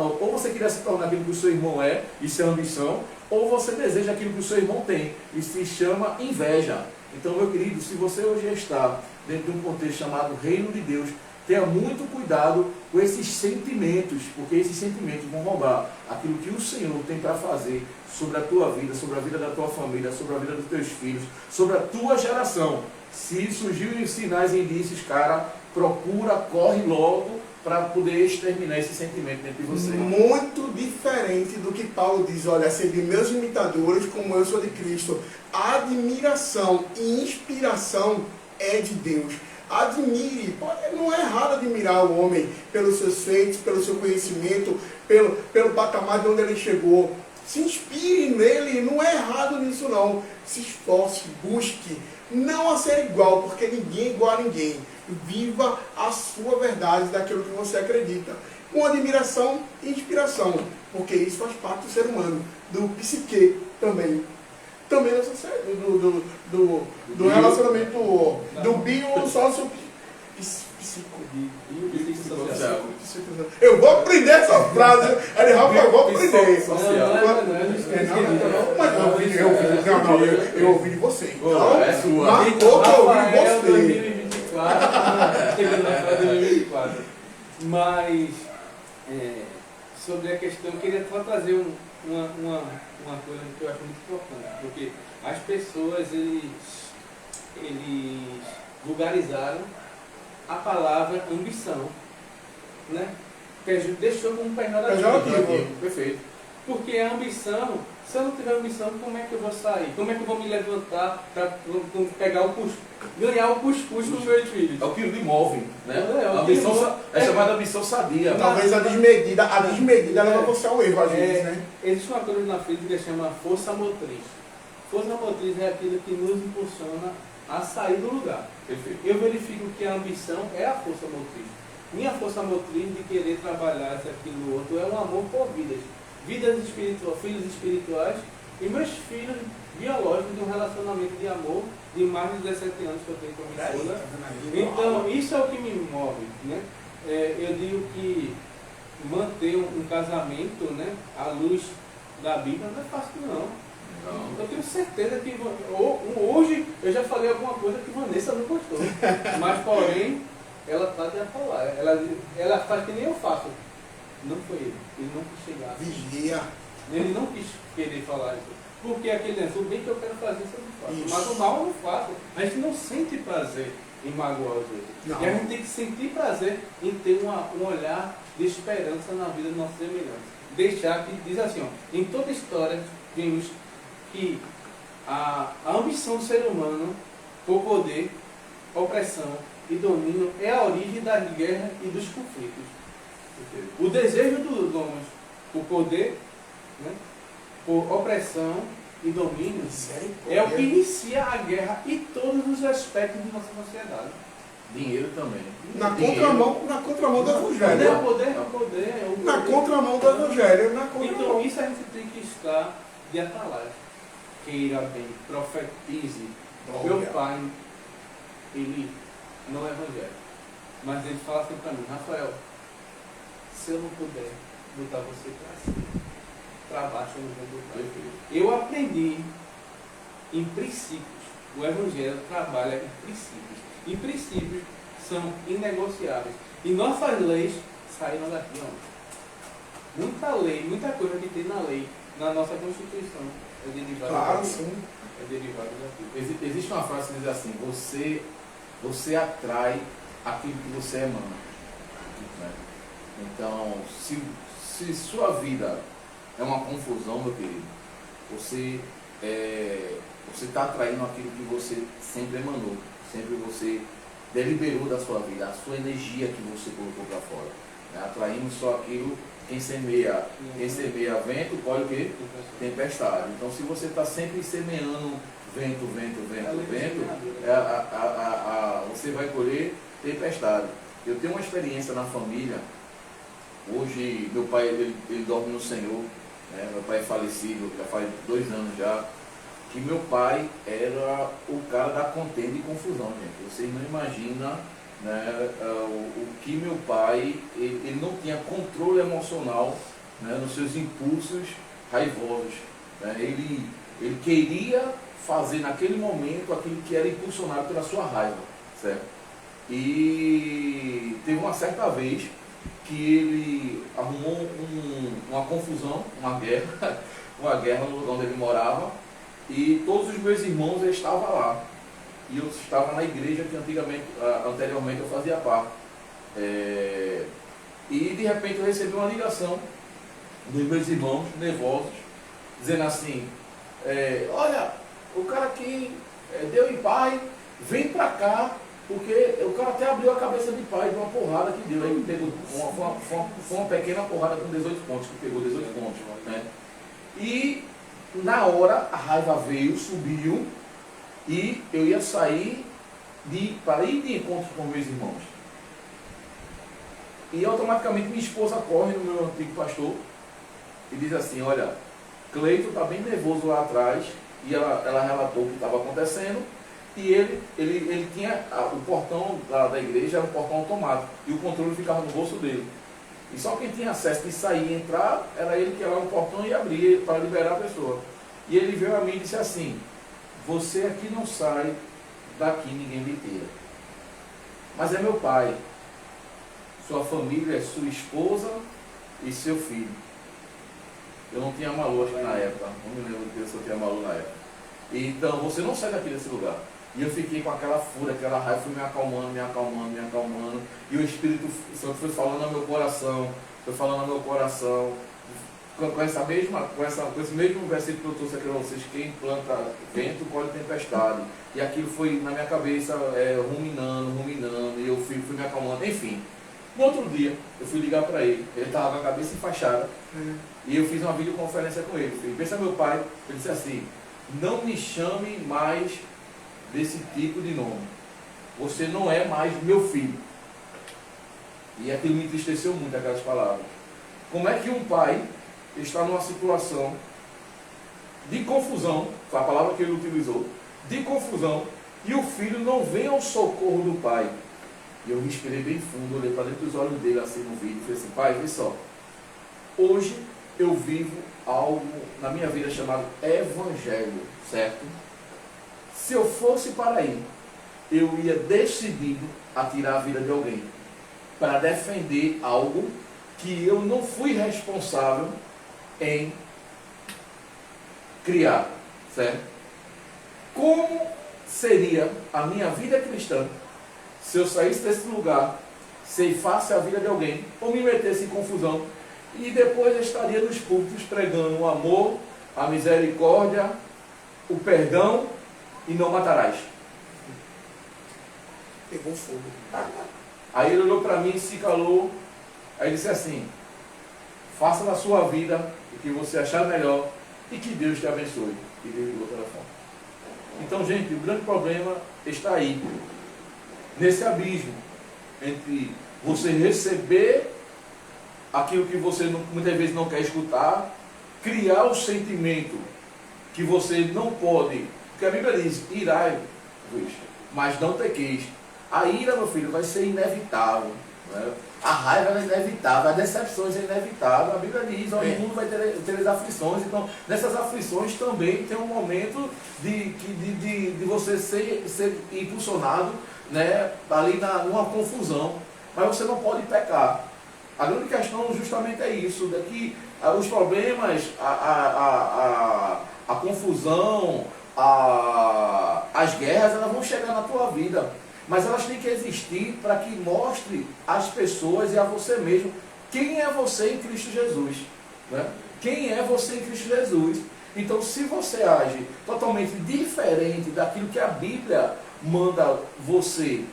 aquilo que o seu irmão é, isso é ambição, ou você deseja aquilo que o seu irmão tem, e se chama inveja. Então, meu querido, se você hoje está dentro de um contexto chamado Reino de Deus, tenha muito cuidado com esses sentimentos, porque esses sentimentos vão roubar aquilo que o Senhor tem para fazer sobre a tua vida, sobre a vida da tua família, sobre a vida dos teus filhos, sobre a tua geração. Se surgirem sinais e indícios, cara, procura, corre logo para poder exterminar esse sentimento dentro de você. Muito diferente do que Paulo diz: olha, sede meus imitadores como eu sou de Cristo. A admiração e inspiração é de Deus. Admire, não é errado admirar o homem pelos seus feitos, pelo seu conhecimento, pelo patamar de onde ele chegou. Se inspire nele, não é errado nisso não. Se esforce, busque, não a ser igual, porque ninguém é igual a ninguém. Viva a sua verdade daquilo que você acredita. Com admiração e inspiração, porque isso faz parte do ser humano, do psique também. Também do relacionamento, do bio-sócio Biopsicossocial. Eu vou aprender essa frase. Ele Rafa, eu vou aprender. Eu ouvi de você. Então, é sua. marcou que eu ouvi de você. 2024, chegando na 2024. Mas, sobre a questão, eu queria só trazer uma coisa que eu acho muito importante. Porque as pessoas, eles vulgarizaram a palavra ambição, né? Deixou como pejorativo. Perfeito. Porque a ambição, se eu não tiver ambição, como é que eu vou sair? Como é que eu vou me levantar para pegar o cuscuz, ganhar o cuscuz dos meus filhos? É o que lhe move, né? É Ambição, é chamada ambição sadia. Talvez a desmedida leva você ao erro, às vezes, né? Existe uma coisa na física que chama força motriz. Força motriz é aquilo que nos impulsiona a sair do lugar. Perfeito. Eu verifico que a ambição é a força motriz. Minha força motriz de querer trabalhar isso, aquilo, outro, é um amor por vidas. Vidas espirituais, filhos espirituais e meus filhos biológicos de um relacionamento de amor de mais de 17 anos que eu tenho com a minha esposa. Então, isso é o que me move, né? Eu digo que manter um casamento, né, à luz da Bíblia não é fácil, não. Eu tenho certeza que hoje eu já falei alguma coisa que Vanessa não gostou. Mas, porém, ela está de falar. Ela faz que nem eu faço. Não foi ele. Ele não quis chegar. Vigia. Ele não quis querer falar isso. Porque aquele negócio, o bem que eu quero fazer, isso eu não faço. Isso. Mas o mal eu não faço. A gente não sente prazer em magoar os outros. Não. E a gente tem que sentir prazer em ter um olhar de esperança na vida dos nossos semelhantes. Deixar que diz assim, ó, em toda história vimos que a ambição do ser humano por poder, opressão e domínio é a origem das guerras e dos conflitos. O desejo dos homens por poder, né, por opressão e domínio é o que inicia a guerra e todos os aspectos de nossa sociedade. Dinheiro também. Na contramão do evangelho. Poder. Na contramão do evangelho. Então isso a gente tem que estar de atalaya. Queira bem, profetize. Meu pai, ele não é evangélico, mas ele fala assim para mim, Rafael, se eu não puder botar você para cima, para baixo eu não vou botar. Eu aprendi em princípios. O evangelho trabalha em princípios. E princípios são inegociáveis. E nossas leis saíram daqui, ó. Muita lei, muita coisa que tem na lei, na nossa Constituição, é derivada daqui. Sim. É derivada daqui. Existe uma frase que diz assim, você atrai aquilo que você emana. Né? Então, se sua vida é uma confusão, meu querido, você está atraindo aquilo que você sempre emanou, sempre você deliberou da sua vida, a sua energia que você colocou para fora. Né? Atraindo só aquilo. Quem semeia vento, colhe o quê? Tempestade. Então, se você está sempre semeando vento, você vai colher tempestade. Eu tenho uma experiência na família. Hoje, meu pai ele dorme no Senhor. Né? Meu pai é falecido, já faz 2 anos já. Que meu pai era o cara da contenda e confusão, gente. Vocês não imaginam, né, o que meu pai, ele não tinha controle emocional, né, nos seus impulsos raivosos. Né? Ele queria fazer naquele momento aquilo que era impulsionado pela sua raiva, certo? E teve uma certa vez que ele arrumou uma confusão, uma guerra no lugar onde ele morava, e todos os meus irmãos estavam lá. E eu estava na igreja que anteriormente eu fazia parte. E de repente eu recebi uma ligação dos meus irmãos nervosos, dizendo assim, olha, o cara aqui deu em pai, vem pra cá, porque o cara até abriu a cabeça de pai de uma porrada que deu. Aí pegou foi uma pequena porrada com 18 pontos, que pegou 18 pontos. Né? E na hora a raiva veio, subiu, e eu ia sair para ir de encontro com meus irmãos. E automaticamente minha esposa corre no meu antigo pastor e diz assim: olha, Cleito está bem nervoso lá atrás. E ela relatou o que estava acontecendo. E ele tinha o portão da igreja, era um portão automático, e o controle ficava no bolso dele. E só quem tinha acesso de sair e entrar era ele que ia lá no portão e abria para liberar a pessoa. E ele veio a mim e disse assim: você aqui não sai, daqui ninguém lhe tira. Mas é meu pai, sua família é sua esposa e seu filho. Eu não tinha Malu, acho que na época, não me lembro se eu tinha Malu na época. Então você não sai daqui desse lugar. E eu fiquei com aquela fúria, aquela raiva, fui me acalmando, me acalmando, me acalmando. E o Espírito Santo foi falando ao meu coração, com esse mesmo versículo que eu trouxe aqui para vocês: quem planta vento, colhe tempestade. E aquilo foi na minha cabeça, ruminando, e eu fui me acalmando. Enfim, no outro dia, eu fui ligar para ele estava com a cabeça enfaixada, e eu fiz uma videoconferência com ele. Falei: pensa meu pai, ele disse assim: não me chame mais desse tipo de nome. Você não é mais meu filho. E aquilo me entristeceu muito, aquelas palavras. Como é que um pai está numa situação de confusão, foi a palavra que ele utilizou, de confusão, e o filho não vem ao socorro do pai? E eu respirei bem fundo, olhei para dentro dos olhos dele assim no vídeo e falei assim: pai, vê só, hoje eu vivo algo na minha vida chamado evangelho, certo? Se eu fosse para aí, eu ia decidido a tirar a vida de alguém para defender algo que eu não fui responsável em criar, certo? Como seria a minha vida cristã se eu saísse desse lugar, ceifasse a vida de alguém, ou me metesse em confusão, e depois eu estaria nos púlpitos pregando o amor, a misericórdia, o perdão e não matarás? Pegou fogo. Aí ele olhou para mim, se calou, aí disse assim: faça na sua vida o que você achar melhor e que Deus te abençoe. E desligou o telefone. Então, gente, o grande problema está aí, nesse abismo entre você receber aquilo que você muitas vezes não quer escutar, criar o sentimento que você não pode, porque a Bíblia diz: irai-vos, mas não pequeis. A ira, meu filho, vai ser inevitável, né? A raiva é inevitável, as decepções é inevitável. A Bíblia diz: o mundo vai ter as aflições. Então, nessas aflições também tem um momento de você ser impulsionado, né, ali numa confusão. Mas você não pode pecar. A grande questão justamente é isso, que os problemas, a confusão, as guerras, elas vão chegar na tua vida. Mas elas têm que existir para que mostre às pessoas e a você mesmo quem é você em Cristo Jesus, né? Quem é você em Cristo Jesus. Então, se você age totalmente diferente daquilo que a Bíblia manda você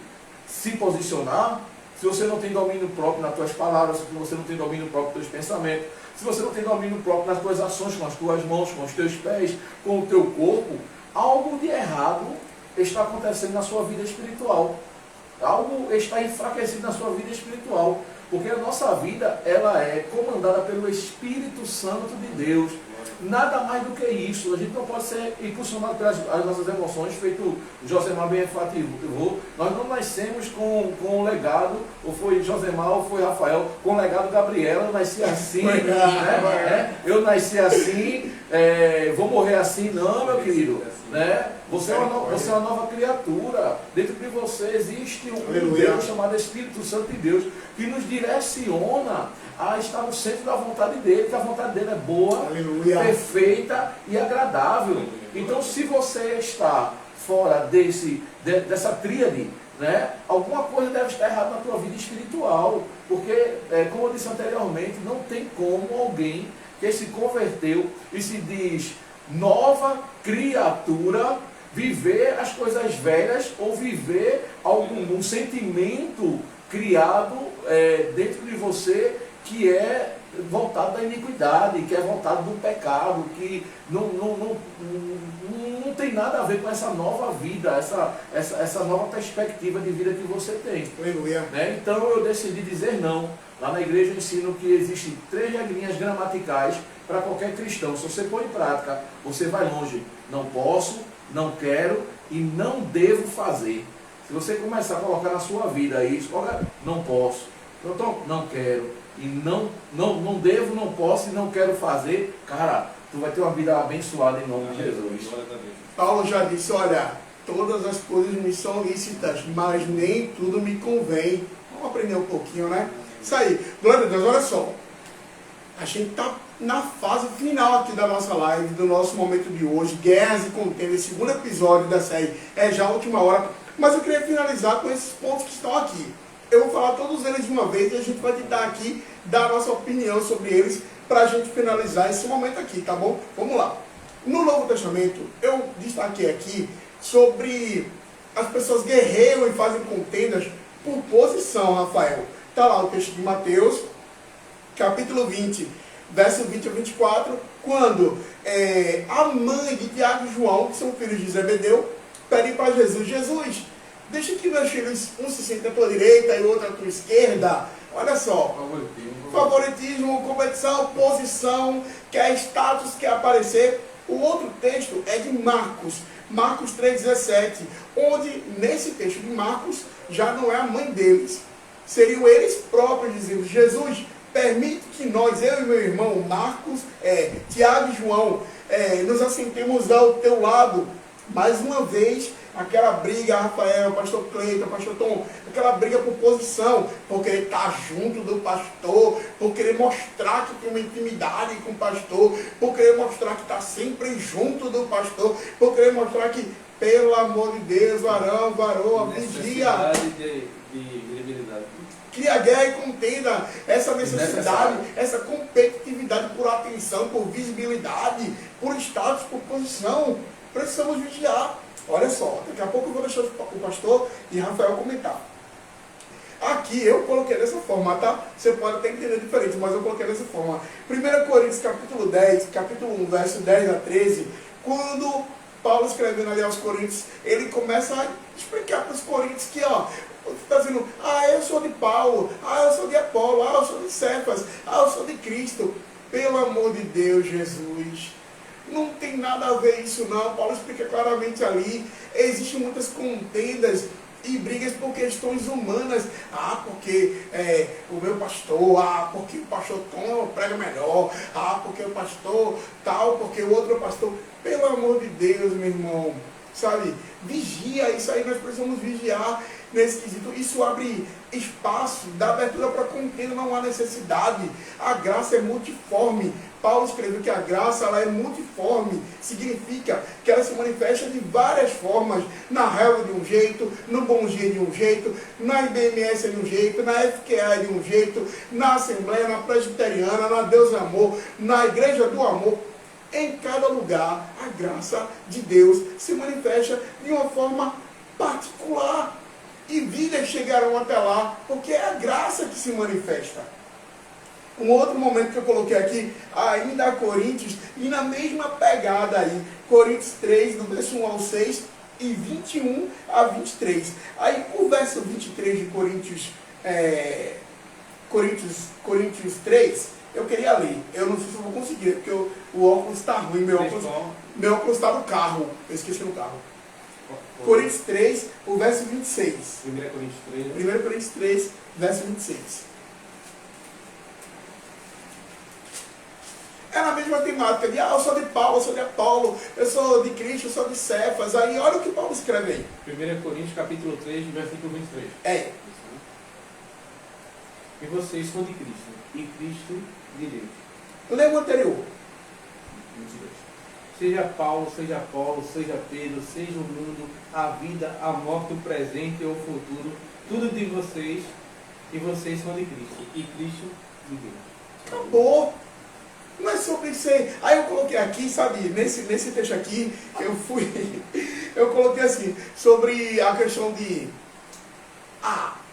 se posicionar, se você não tem domínio próprio nas tuas palavras, se você não tem domínio próprio nos teus pensamentos, se você não tem domínio próprio nas tuas ações, com as tuas mãos, com os teus pés, com o teu corpo, algo de errado está acontecendo na sua vida espiritual. Algo está enfraquecido na sua vida espiritual. Porque a nossa vida, ela é comandada pelo Espírito Santo de Deus. Nada mais do que isso. A gente não pode ser impulsionado pelas nossas emoções, feito o Josemar bem enfatizou. Nós não nascemos com o legado, ou foi Josemar, ou foi Rafael, com o legado Gabriela. Eu nasci assim, né? Eu nasci assim, vou morrer assim. Não, meu querido, né? Você é uma nova criatura. Dentro de você existe um Deus chamado Espírito Santo de Deus, que nos direciona a estar no centro da vontade dele, que a vontade dele é boa, perfeita e agradável. Então, se você está fora dessa tríade, né, alguma coisa deve estar errada na tua vida espiritual. Porque, como eu disse anteriormente, não tem como alguém que se converteu e se diz nova criatura viver as coisas velhas ou viver um sentimento criado dentro de você que é voltado da iniquidade, que é voltado do pecado, que não tem nada a ver com essa nova vida, essa nova perspectiva de vida que você tem. Aleluia. Né? Então eu decidi dizer não. Lá na igreja eu ensino que existem 3 regrinhas gramaticais para qualquer cristão. Se você põe em prática, você vai longe. Não posso, não quero e não devo fazer. Se você começar a colocar na sua vida isso, coloca, não posso, não quero, e não devo, não posso e não quero fazer, cara, tu vai ter uma vida abençoada em nome de Jesus. Paulo já disse, olha, todas as coisas me são lícitas, mas nem tudo me convém. Vamos aprender um pouquinho, né? Isso aí. Glória a Deus, olha só. A gente está na fase final aqui da nossa live, do nosso momento de hoje, Guerras e Contendas, segundo episódio da série, é já a última hora. Mas eu queria finalizar com esses pontos que estão aqui. Eu vou falar todos eles de uma vez e a gente vai tentar aqui dar a nossa opinião sobre eles para a gente finalizar esse momento aqui, tá bom? Vamos lá. No Novo Testamento, eu destaquei aqui sobre as pessoas guerreiam e fazem contendas por posição, Rafael. Está lá o texto de Mateus, capítulo 20, verso 20 a 24, quando a mãe de Tiago e João, que são filhos de Zebedeu, pedem para Jesus, Jesus, deixa que meus filhos, um se sente à tua direita e o outro à tua esquerda. Olha só, favoritismo, competição, posição, quer status, quer aparecer. O outro texto é de Marcos 3,17, onde nesse texto de Marcos já não é a mãe deles. Seriam eles próprios dizendo, Jesus, permite que nós, eu e meu irmão Marcos, Tiago e João, nos assentemos ao teu lado. Mais uma vez, aquela briga, Rafael, pastor Cleiton, pastor Tom, aquela briga por posição, por querer estar junto do pastor, por querer mostrar que tem uma intimidade com o pastor, por querer mostrar que está sempre junto do pastor, por querer mostrar que, pelo amor de Deus, varoa, vigia. De visibilidade. Cria guerra e contenda, essa necessidade, essa competitividade por atenção, por visibilidade, por status, por posição. Precisamos vigiar. Olha só, daqui a pouco eu vou deixar o pastor e Rafael comentar. Aqui eu coloquei dessa forma, tá? Você pode até entender diferente, mas eu coloquei dessa forma. 1 Coríntios capítulo 10, capítulo 1, verso 10 a 13, quando Paulo escrevendo ali aos Coríntios, ele começa a explicar para os Coríntios que, ó, você está dizendo, eu sou de Paulo, eu sou de Apolo, eu sou de Cefas, eu sou de Cristo. Pelo amor de Deus, Jesus, não tem nada a ver isso não. Paulo explica claramente ali, existem muitas contendas e brigas por questões humanas. Porque o meu pastor, porque o pastor Tom prega melhor, porque o pastor tal, porque o outro pastor. Pelo amor de Deus, meu irmão, sabe, vigia, isso aí nós precisamos vigiar nesse quesito. Isso abre espaço, dá abertura para contenda, não há necessidade. A graça é multiforme. Paulo escreveu que a graça ela é multiforme, significa que ela se manifesta de várias formas, na relva de um jeito, no Bom Dia de um jeito, na IBMS de um jeito, na FQA de um jeito, na Assembleia, na Presbiteriana, na Deus é Amor, na Igreja do Amor. Em cada lugar, a graça de Deus se manifesta de uma forma particular. E vidas chegarão até lá, porque é a graça que se manifesta. Um outro momento que eu coloquei aqui, ainda a Coríntios, e na mesma pegada aí, Coríntios 3, do verso 1 ao 6, e 21 a 23. Aí o verso 23 de Coríntios 3, eu queria ler. Eu não sei se eu vou conseguir, porque o óculos está ruim, meu óculos está no carro. Eu esqueci no carro. Coríntios 3, o verso 26. 1 Coríntios 3. 1 Coríntios 3, verso 26. É na mesma temática de, eu sou de Paulo, eu sou de Apolo, eu sou de Cristo, eu sou de Cefas. Aí olha o que Paulo escreve aí. 1 Coríntios capítulo 3, versículo 23. E vocês são de Cristo, e Cristo de Deus. Lê o anterior. 22. Seja Paulo, seja Apolo, seja Pedro, seja o mundo, a vida, a morte, o presente ou o futuro, tudo de vocês, e vocês são de Cristo, e Cristo de Deus. Acabou. Não é sobre ser. Aí eu coloquei aqui, sabe, nesse texto aqui, eu coloquei assim, sobre a questão de,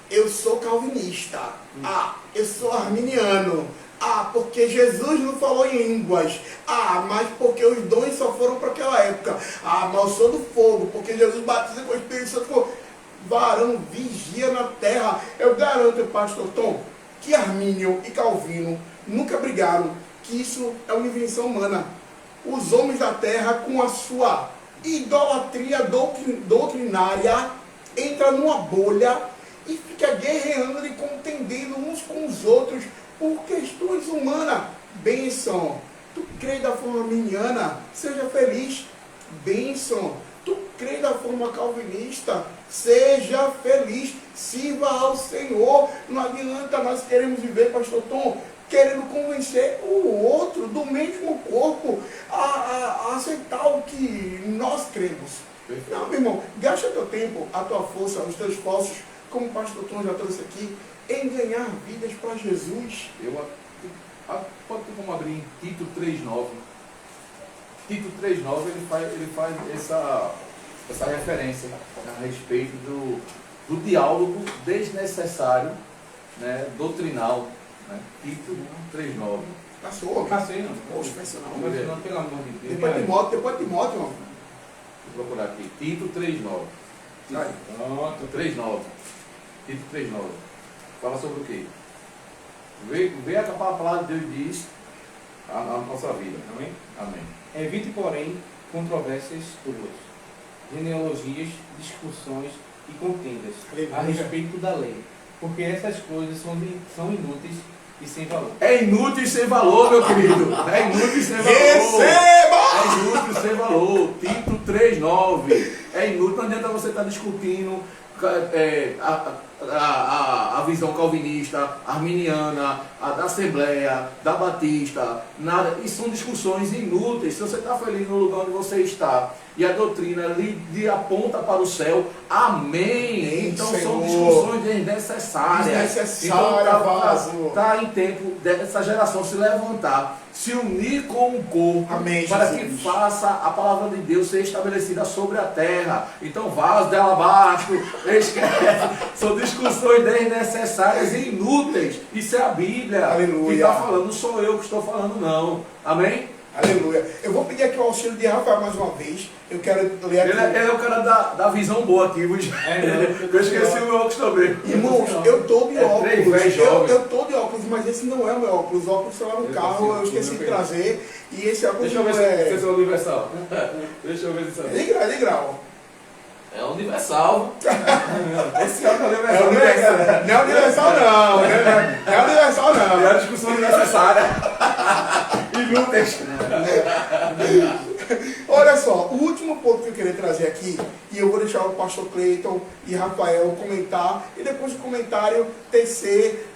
eu sou calvinista. Ah, eu sou arminiano. Ah, porque Jesus não falou em línguas. Ah, mas porque os dons só foram para aquela época. Ah, mas eu sou do fogo, porque Jesus batiza com o Espírito Santo. Varão vigia na terra. Eu garanto, pastor Tom, que Armínio e Calvino nunca brigaram, que isso é uma invenção humana. Os homens da terra, com a sua idolatria doutrinária, entra numa bolha e fica guerreando e contendendo uns com os outros por questões humanas. Bênção. Tu crê da forma arminiana, seja feliz. Bênção. Tu crê da forma calvinista, seja feliz. Sirva ao Senhor. Não adianta nós queremos viver, pastor Tom, querendo convencer o outro do mesmo corpo a aceitar o que nós cremos. Não, meu irmão, gasta teu tempo, a tua força, os teus esforços, como o pastor Tom já trouxe aqui, em ganhar vidas para Jesus. Pode ter como abrir em Tito 3,9. Tito 3,9 ele faz essa referência a respeito do diálogo desnecessário, né, doutrinal. Né? Tito 3,9. Passou? Passei, não. Poxa, profissional. Não, pelo amor de Deus. Depois Timóteo, irmão. Vou procurar aqui. Tito 3,9. Pronto. 3,9. Tito 3,9. Fala sobre o quê? Vê a palavra de Deus diz a nossa vida. Amém? Amém. Evite, porém, controvérsias tolas, genealogias, discussões e contendas a respeito da lei, porque essas coisas são inúteis e sem valor. É inútil e sem valor, meu querido. É inútil e sem valor. Receba! É inútil e sem valor. Tito 3,9. É inútil, não adianta você estar discutindo a visão calvinista, arminiana, da Assembleia, da Batista, nada. E são discussões inúteis. Se você está feliz no lugar onde você está e a doutrina lhe aponta para o céu, amém. Então Senhor. são discussões desnecessárias. Então está em tempo dessa geração se levantar, se unir com o corpo, amém, para Jesus. que faça a palavra de Deus ser estabelecida sobre a terra. Então vaso dela abaixo, esquece. São discussões desnecessárias e inúteis. Isso é a Bíblia. Aleluia. Que está falando, não sou eu que estou falando, não. Amém? Aleluia. Eu vou pedir aqui o auxílio de Rafael mais uma vez. Eu quero ler aqui. Ele é o cara da visão boa aqui. Eu esqueci o meu óculos também. Irmãos, eu estou de óculos. Eu Eu estou de óculos, mas esse não é o meu óculos. O óculos está lá no carro, eu esqueci de trazer. E esse óculos Deixa eu ver se é universal. Deixa eu ver se é. De grau. É universal. Esse óculos é universal. Não é universal, não. Não é universal, não. É a discussão desnecessária. Inúteis. Olha só, o último ponto que eu queria trazer aqui, e eu vou deixar o pastor Cleiton e Rafael comentar, e depois do comentário tecer,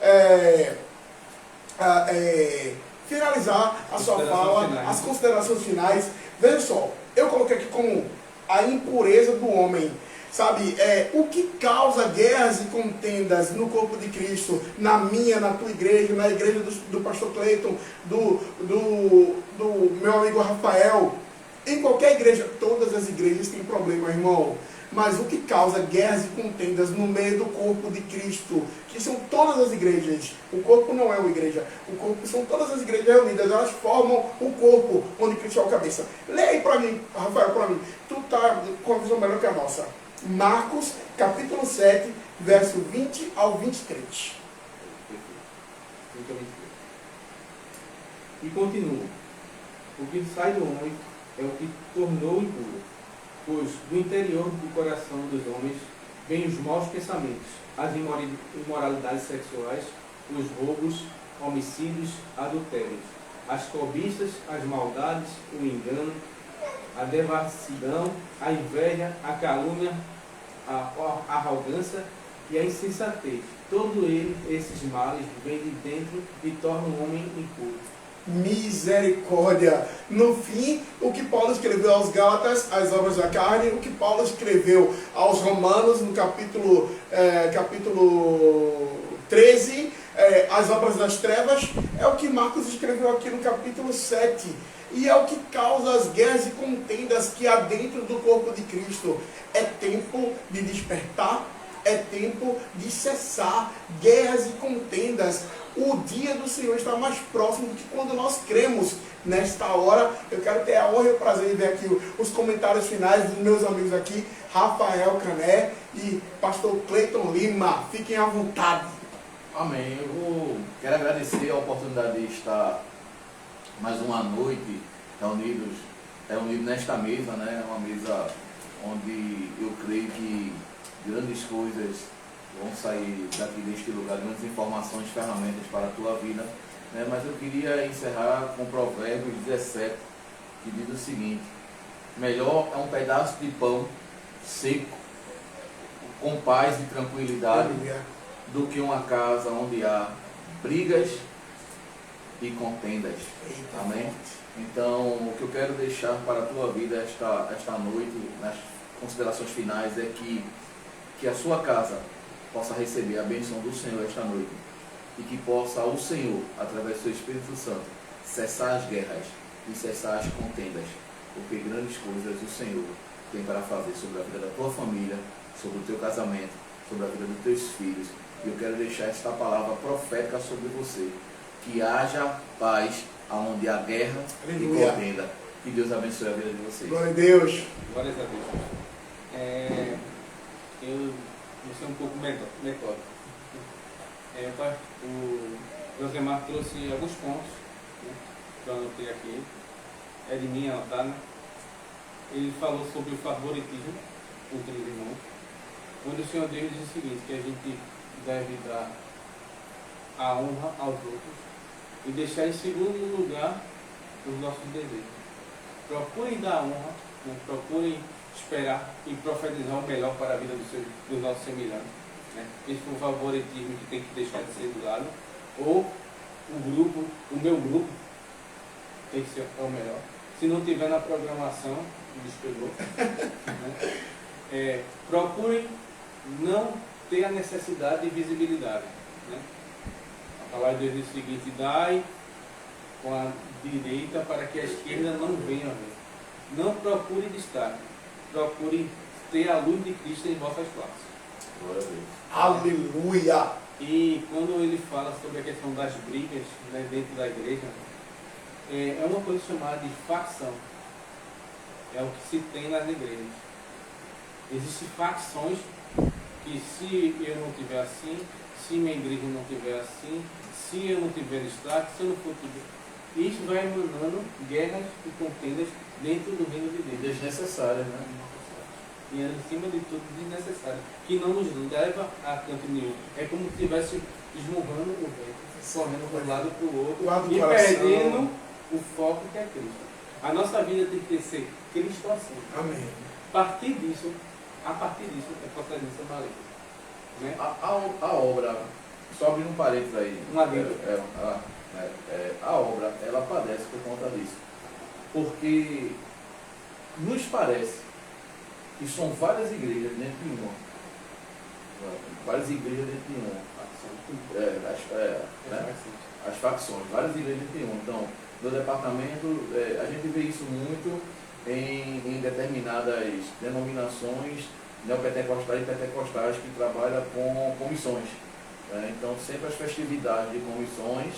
finalizar a sua fala, as considerações finais. Veja só, eu coloquei aqui como a impureza do homem. Sabe, o que causa guerras e contendas no corpo de Cristo, na minha, na tua igreja, na igreja do pastor Cleiton, do meu amigo Rafael, em qualquer igreja, todas as igrejas têm problema, irmão. Mas o que causa guerras e contendas no meio do corpo de Cristo, que são todas as igrejas, o corpo não é uma igreja, o corpo são todas as igrejas reunidas, elas formam o corpo onde Cristo é a cabeça. Leia aí para mim, Rafael, para mim, tu tá com a visão melhor que a nossa. Marcos, capítulo 7, verso 20 ao 23. E continua: o que sai do homem é o que tornou impuro, pois do interior do coração dos homens vêm os maus pensamentos, as imoralidades sexuais, os roubos, homicídios, adultérios, as cobiças, as maldades, o engano, a devassidão, a inveja, a calúnia, a arrogância e a insensatez. Todo esses males vêm de dentro e tornam o homem impuro. Misericórdia. No fim, o que Paulo escreveu aos Gálatas, as obras da carne, o que Paulo escreveu aos Romanos, no capítulo 13, as obras das trevas, é o que Marcos escreveu aqui no capítulo 7. E é o que causa as guerras e contendas que há dentro do corpo de Cristo. É tempo de despertar, é tempo de cessar guerras e contendas. O dia do Senhor está mais próximo do que quando nós cremos. Nesta hora, eu quero ter a honra e o prazer de ver aqui os comentários finais dos meus amigos aqui, Rafael Cané e pastor Cleiton Lima. Fiquem à vontade. Amém. Quero agradecer a oportunidade de estar mais uma noite reunidos nesta mesa, né? Uma mesa onde eu creio que grandes coisas vão sair daqui deste lugar, grandes informações, ferramentas para a tua vida. Né? Mas eu queria encerrar com Provérbios 17, que diz o seguinte: melhor é um pedaço de pão seco, com paz e tranquilidade, do que uma casa onde há brigas e contendas. Amém? Então, o que eu quero deixar para a tua vida esta noite, nas considerações finais, é que a sua casa possa receber a bênção do Senhor esta noite e que possa o Senhor, através do seu Espírito Santo, cessar as guerras e cessar as contendas, porque grandes coisas o Senhor tem para fazer sobre a vida da tua família, sobre o teu casamento, sobre a vida dos teus filhos. E eu quero deixar esta palavra profética sobre você, que haja paz aonde há guerra e contenda. Que Deus abençoe a vida de vocês. Glória a Deus. Glória a Deus. Eu vou ser um pouco metódico. O Josemar trouxe alguns pontos, né, que eu anotei aqui. É de mim anotar, né? Ele falou sobre o favoritismo entre os irmãos, onde o Senhor Deus diz o seguinte, que a gente deve dar a honra aos outros e deixar em segundo lugar os nossos desejos. Procurem dar honra, né? Procurem esperar e profetizar o melhor para a vida dos nossos semelhantes. Né? Esse foi o favoritismo que tem que deixar de ser do lado. Ou o meu grupo tem que ser o melhor. Se não tiver na programação, o bicho pegou. Né? Procurem não ter a necessidade de visibilidade. Né? A palavra de Deus diz o seguinte: dai com a direita para que a esquerda não venha a ver. Não procure destaque, procure ter a luz de Cristo em vossas classes. Glória a Deus. Aleluia! E quando ele fala sobre a questão das brigas, né, dentro da igreja, é uma coisa chamada de facção. É o que se tem nas igrejas. Existem facções que, se eu não tiver assim, se minha igreja não tiver assim, se eu não tiver destaque, se eu não for tiver... Isso vai emanando guerras e contendas dentro do reino de Deus. Desnecessárias, né? E acima de tudo desnecessário, que não nos leva a canto nenhum. É como se estivesse esmurrando o vento, correndo de um lado para o outro e perdendo o foco que é Cristo. A nossa vida tem que ser Cristo assim. Amém. A partir disso é procedência maligna. Né? A obra, só abrindo um parênteses aí, a obra, ela padece por conta disso. Porque nos parece que são várias igrejas dentro de uma. Várias igrejas dentro de uma. As facções, várias igrejas dentro de uma. Então, no departamento, a gente vê isso muito em determinadas denominações neopentecostais e pentecostais que trabalham com comissões. Então, sempre as festividades de comissões,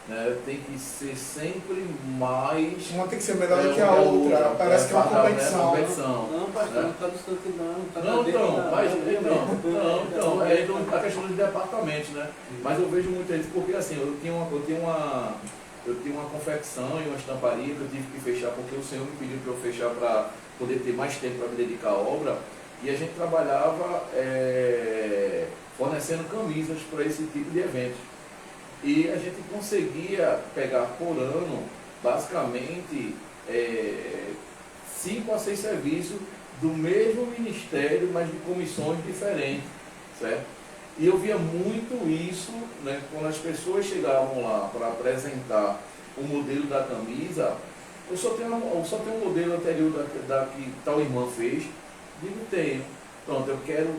né, tem que ser sempre mais... Uma tem que ser melhor do que a outra. Parece que é uma competição. Não, pastor, não está distante não. Então, a questão dos departamentos, né? Mas eu vejo muito eles, porque assim, eu tinha uma confecção e uma estamparia que eu tive que fechar, porque o Senhor me pediu para eu fechar para poder ter mais tempo para me dedicar à obra, e a gente trabalhava fornecendo camisas para esse tipo de eventos. E a gente conseguia pegar por ano, basicamente, 5 a 6 serviços do mesmo ministério, mas de comissões diferentes, certo? E eu via muito isso, né, quando as pessoas chegavam lá para apresentar o modelo da camisa. Eu só tenho um modelo anterior da que tal irmã fez. Digo, tenho. Pronto, eu quero...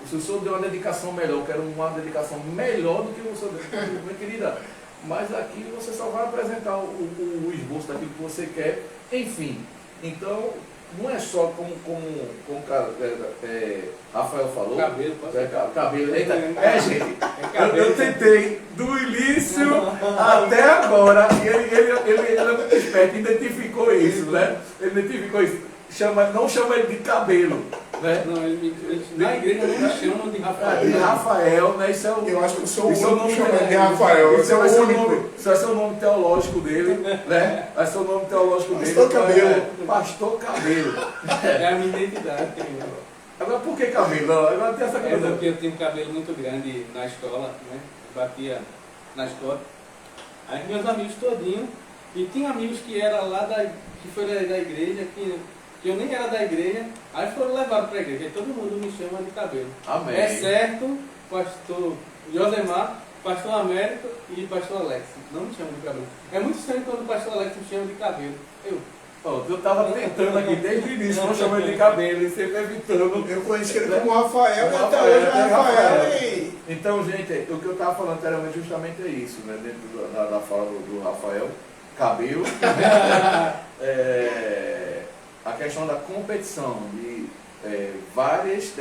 Se o senhor deu uma dedicação melhor, eu quero uma dedicação melhor do que o senhor deu, minha querida. Mas aqui você só vai apresentar o esboço daquilo que você quer. Enfim, então, não é só como Rafael falou. Cabelo, pode ser. Cabelo. Eita, gente, cabelo. eu tentei do início até agora, e ele é muito esperto, identificou isso, né? Ele identificou isso. Não chama ele de cabelo, né? Não, na igreja não me chamam de Rafael. De Rafael, né? Isso é o, Eu acho que eu sou o isso é o único nome que chama dele. de Rafael. Isso vai ser o nome, isso vai ser o nome teológico dele, né? Vai ser o nome teológico dele. Pastor Cabelo. Pastor Cabelo. É a minha identidade. Agora, por que cabelo? Agora tem essa É coisa. porque eu tinha um cabelo muito grande na escola, né? Batia na escola. Aí meus amigos todinhos, e tinha amigos que era lá que foi da igreja, que eu nem era da igreja, aí foram levados para a igreja. E todo mundo me chama de cabelo. Amém. Exceto pastor Josemar, pastor Américo e pastor Alex. Não me chamam de cabelo. É muito estranho quando o pastor Alex me chama de cabelo. Eu estava tentando aqui desde o início, não chamando de cabelo, e sempre evitando. Eu conheci ele como Rafael e até hoje é Rafael. Então, gente, o que eu estava falando anteriormente justamente é isso, né? Dentro da fala do Rafael, cabelo. A questão da competição de vários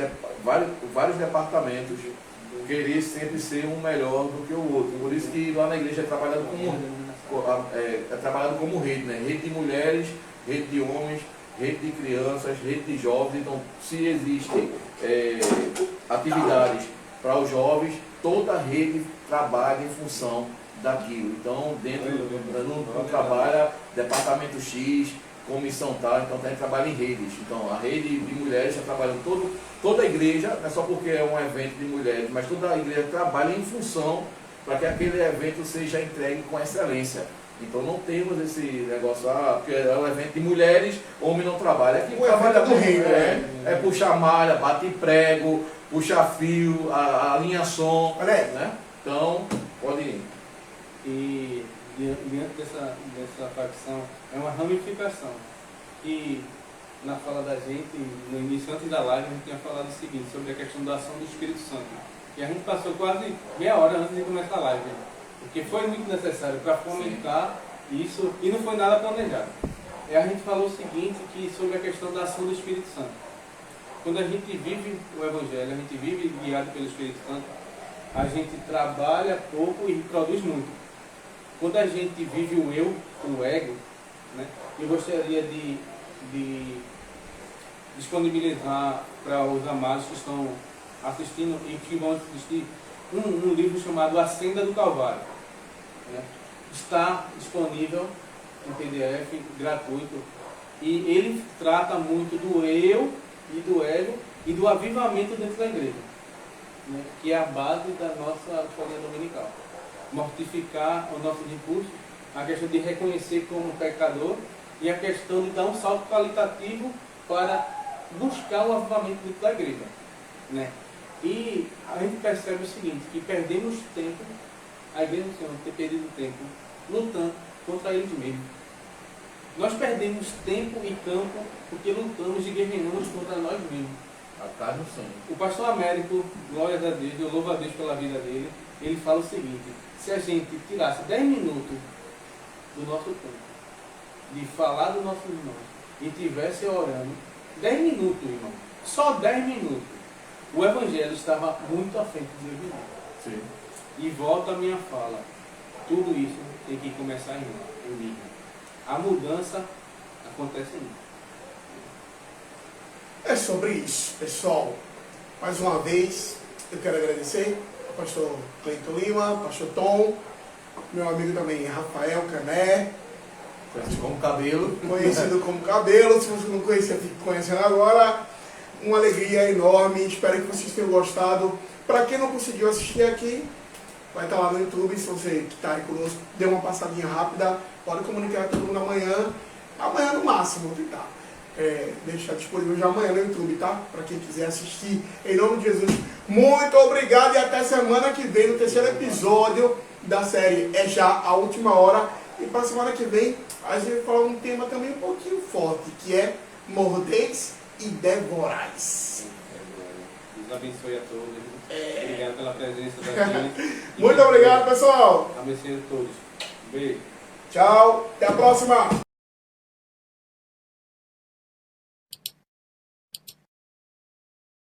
departamentos querer sempre ser um melhor do que o outro. Por isso que lá na igreja é trabalhado como rede, né? Rede de mulheres, rede de homens, rede de crianças, rede de jovens. Então, se existem atividades para os jovens, toda a rede trabalha em função daquilo. Então, dentro do trabalho, departamento X, comissão tal, então a gente trabalha em redes. Então, a rede de mulheres está trabalhando toda a igreja, não é só porque é um evento de mulheres, mas toda a igreja trabalha em função para que aquele evento seja entregue com excelência. Então não temos esse negócio, porque é um evento de mulheres, homem não trabalha. Aqui o trabalho do reino é puxar malha, bater prego, puxar fio, alinhar som. Né? Então, pode ir. E diante dessa facção é uma ramificação. E na fala da gente, no início, antes da live, a gente tinha falado o seguinte, sobre a questão da ação do Espírito Santo. E a gente passou quase meia hora antes de começar a live, porque foi muito necessário para fomentar isso, e não foi nada planejado. E a gente falou o seguinte, que sobre a questão da ação do Espírito Santo. Quando a gente vive o Evangelho, a gente vive guiado pelo Espírito Santo, a gente trabalha pouco e produz muito. Quando a gente vive o eu, o ego, né, eu gostaria de disponibilizar para os amados que estão assistindo e que vão assistir um livro chamado A Senda do Calvário. Né? Está disponível em PDF, gratuito, e ele trata muito do eu e do ego e do avivamento dentro da igreja, né? Que é a base da nossa escolinha dominical. Mortificar o nosso impulso, a questão de reconhecer como pecador e a questão de dar um salto qualitativo para buscar o avivamento dentro da igreja, né? E a gente percebe o seguinte, que perdemos tempo, a igreja do Senhor tem perdido tempo lutando contra eles mesmos. Nós perdemos tempo e campo porque lutamos e guerreamos contra nós mesmos. A carne no sangue. O pastor Américo, glórias a Deus, eu louvo a Deus pela vida dele, ele fala o seguinte, se a gente tirasse 10 minutos do nosso tempo, de falar dos nossos irmãos, e estivesse orando, 10 minutos, irmão, só 10 minutos, o Evangelho estava muito à frente do meu. Sim. E volta a minha fala, tudo isso tem que começar em mim. A mudança acontece em mim. É sobre isso, pessoal. Mais uma vez, eu quero agradecer ao pastor Cleiton Lima, pastor Tom, meu amigo também Rafael Cané, Conhecido como Cabelo. conhecido como Cabelo. Se você não conhecia, fique conhecendo agora. Uma alegria enorme, espero que vocês tenham gostado. Para quem não conseguiu assistir aqui, vai estar lá no YouTube. Se você que está aí conosco, dê uma passadinha rápida, pode comunicar todo mundo amanhã no máximo, tentar. Deixar disponível já amanhã no YouTube, tá? Para quem quiser assistir, em nome de Jesus. Muito obrigado e até semana que vem no terceiro episódio da série É Já a Última Hora. E para semana que vem a gente vai falar um tema também um pouquinho forte, que é mordeis e devorais. Deus abençoe a todos. Obrigado pela presença daqui. Muito obrigado, pessoal. Abençoe a todos. Beijo. Tchau. Até a próxima.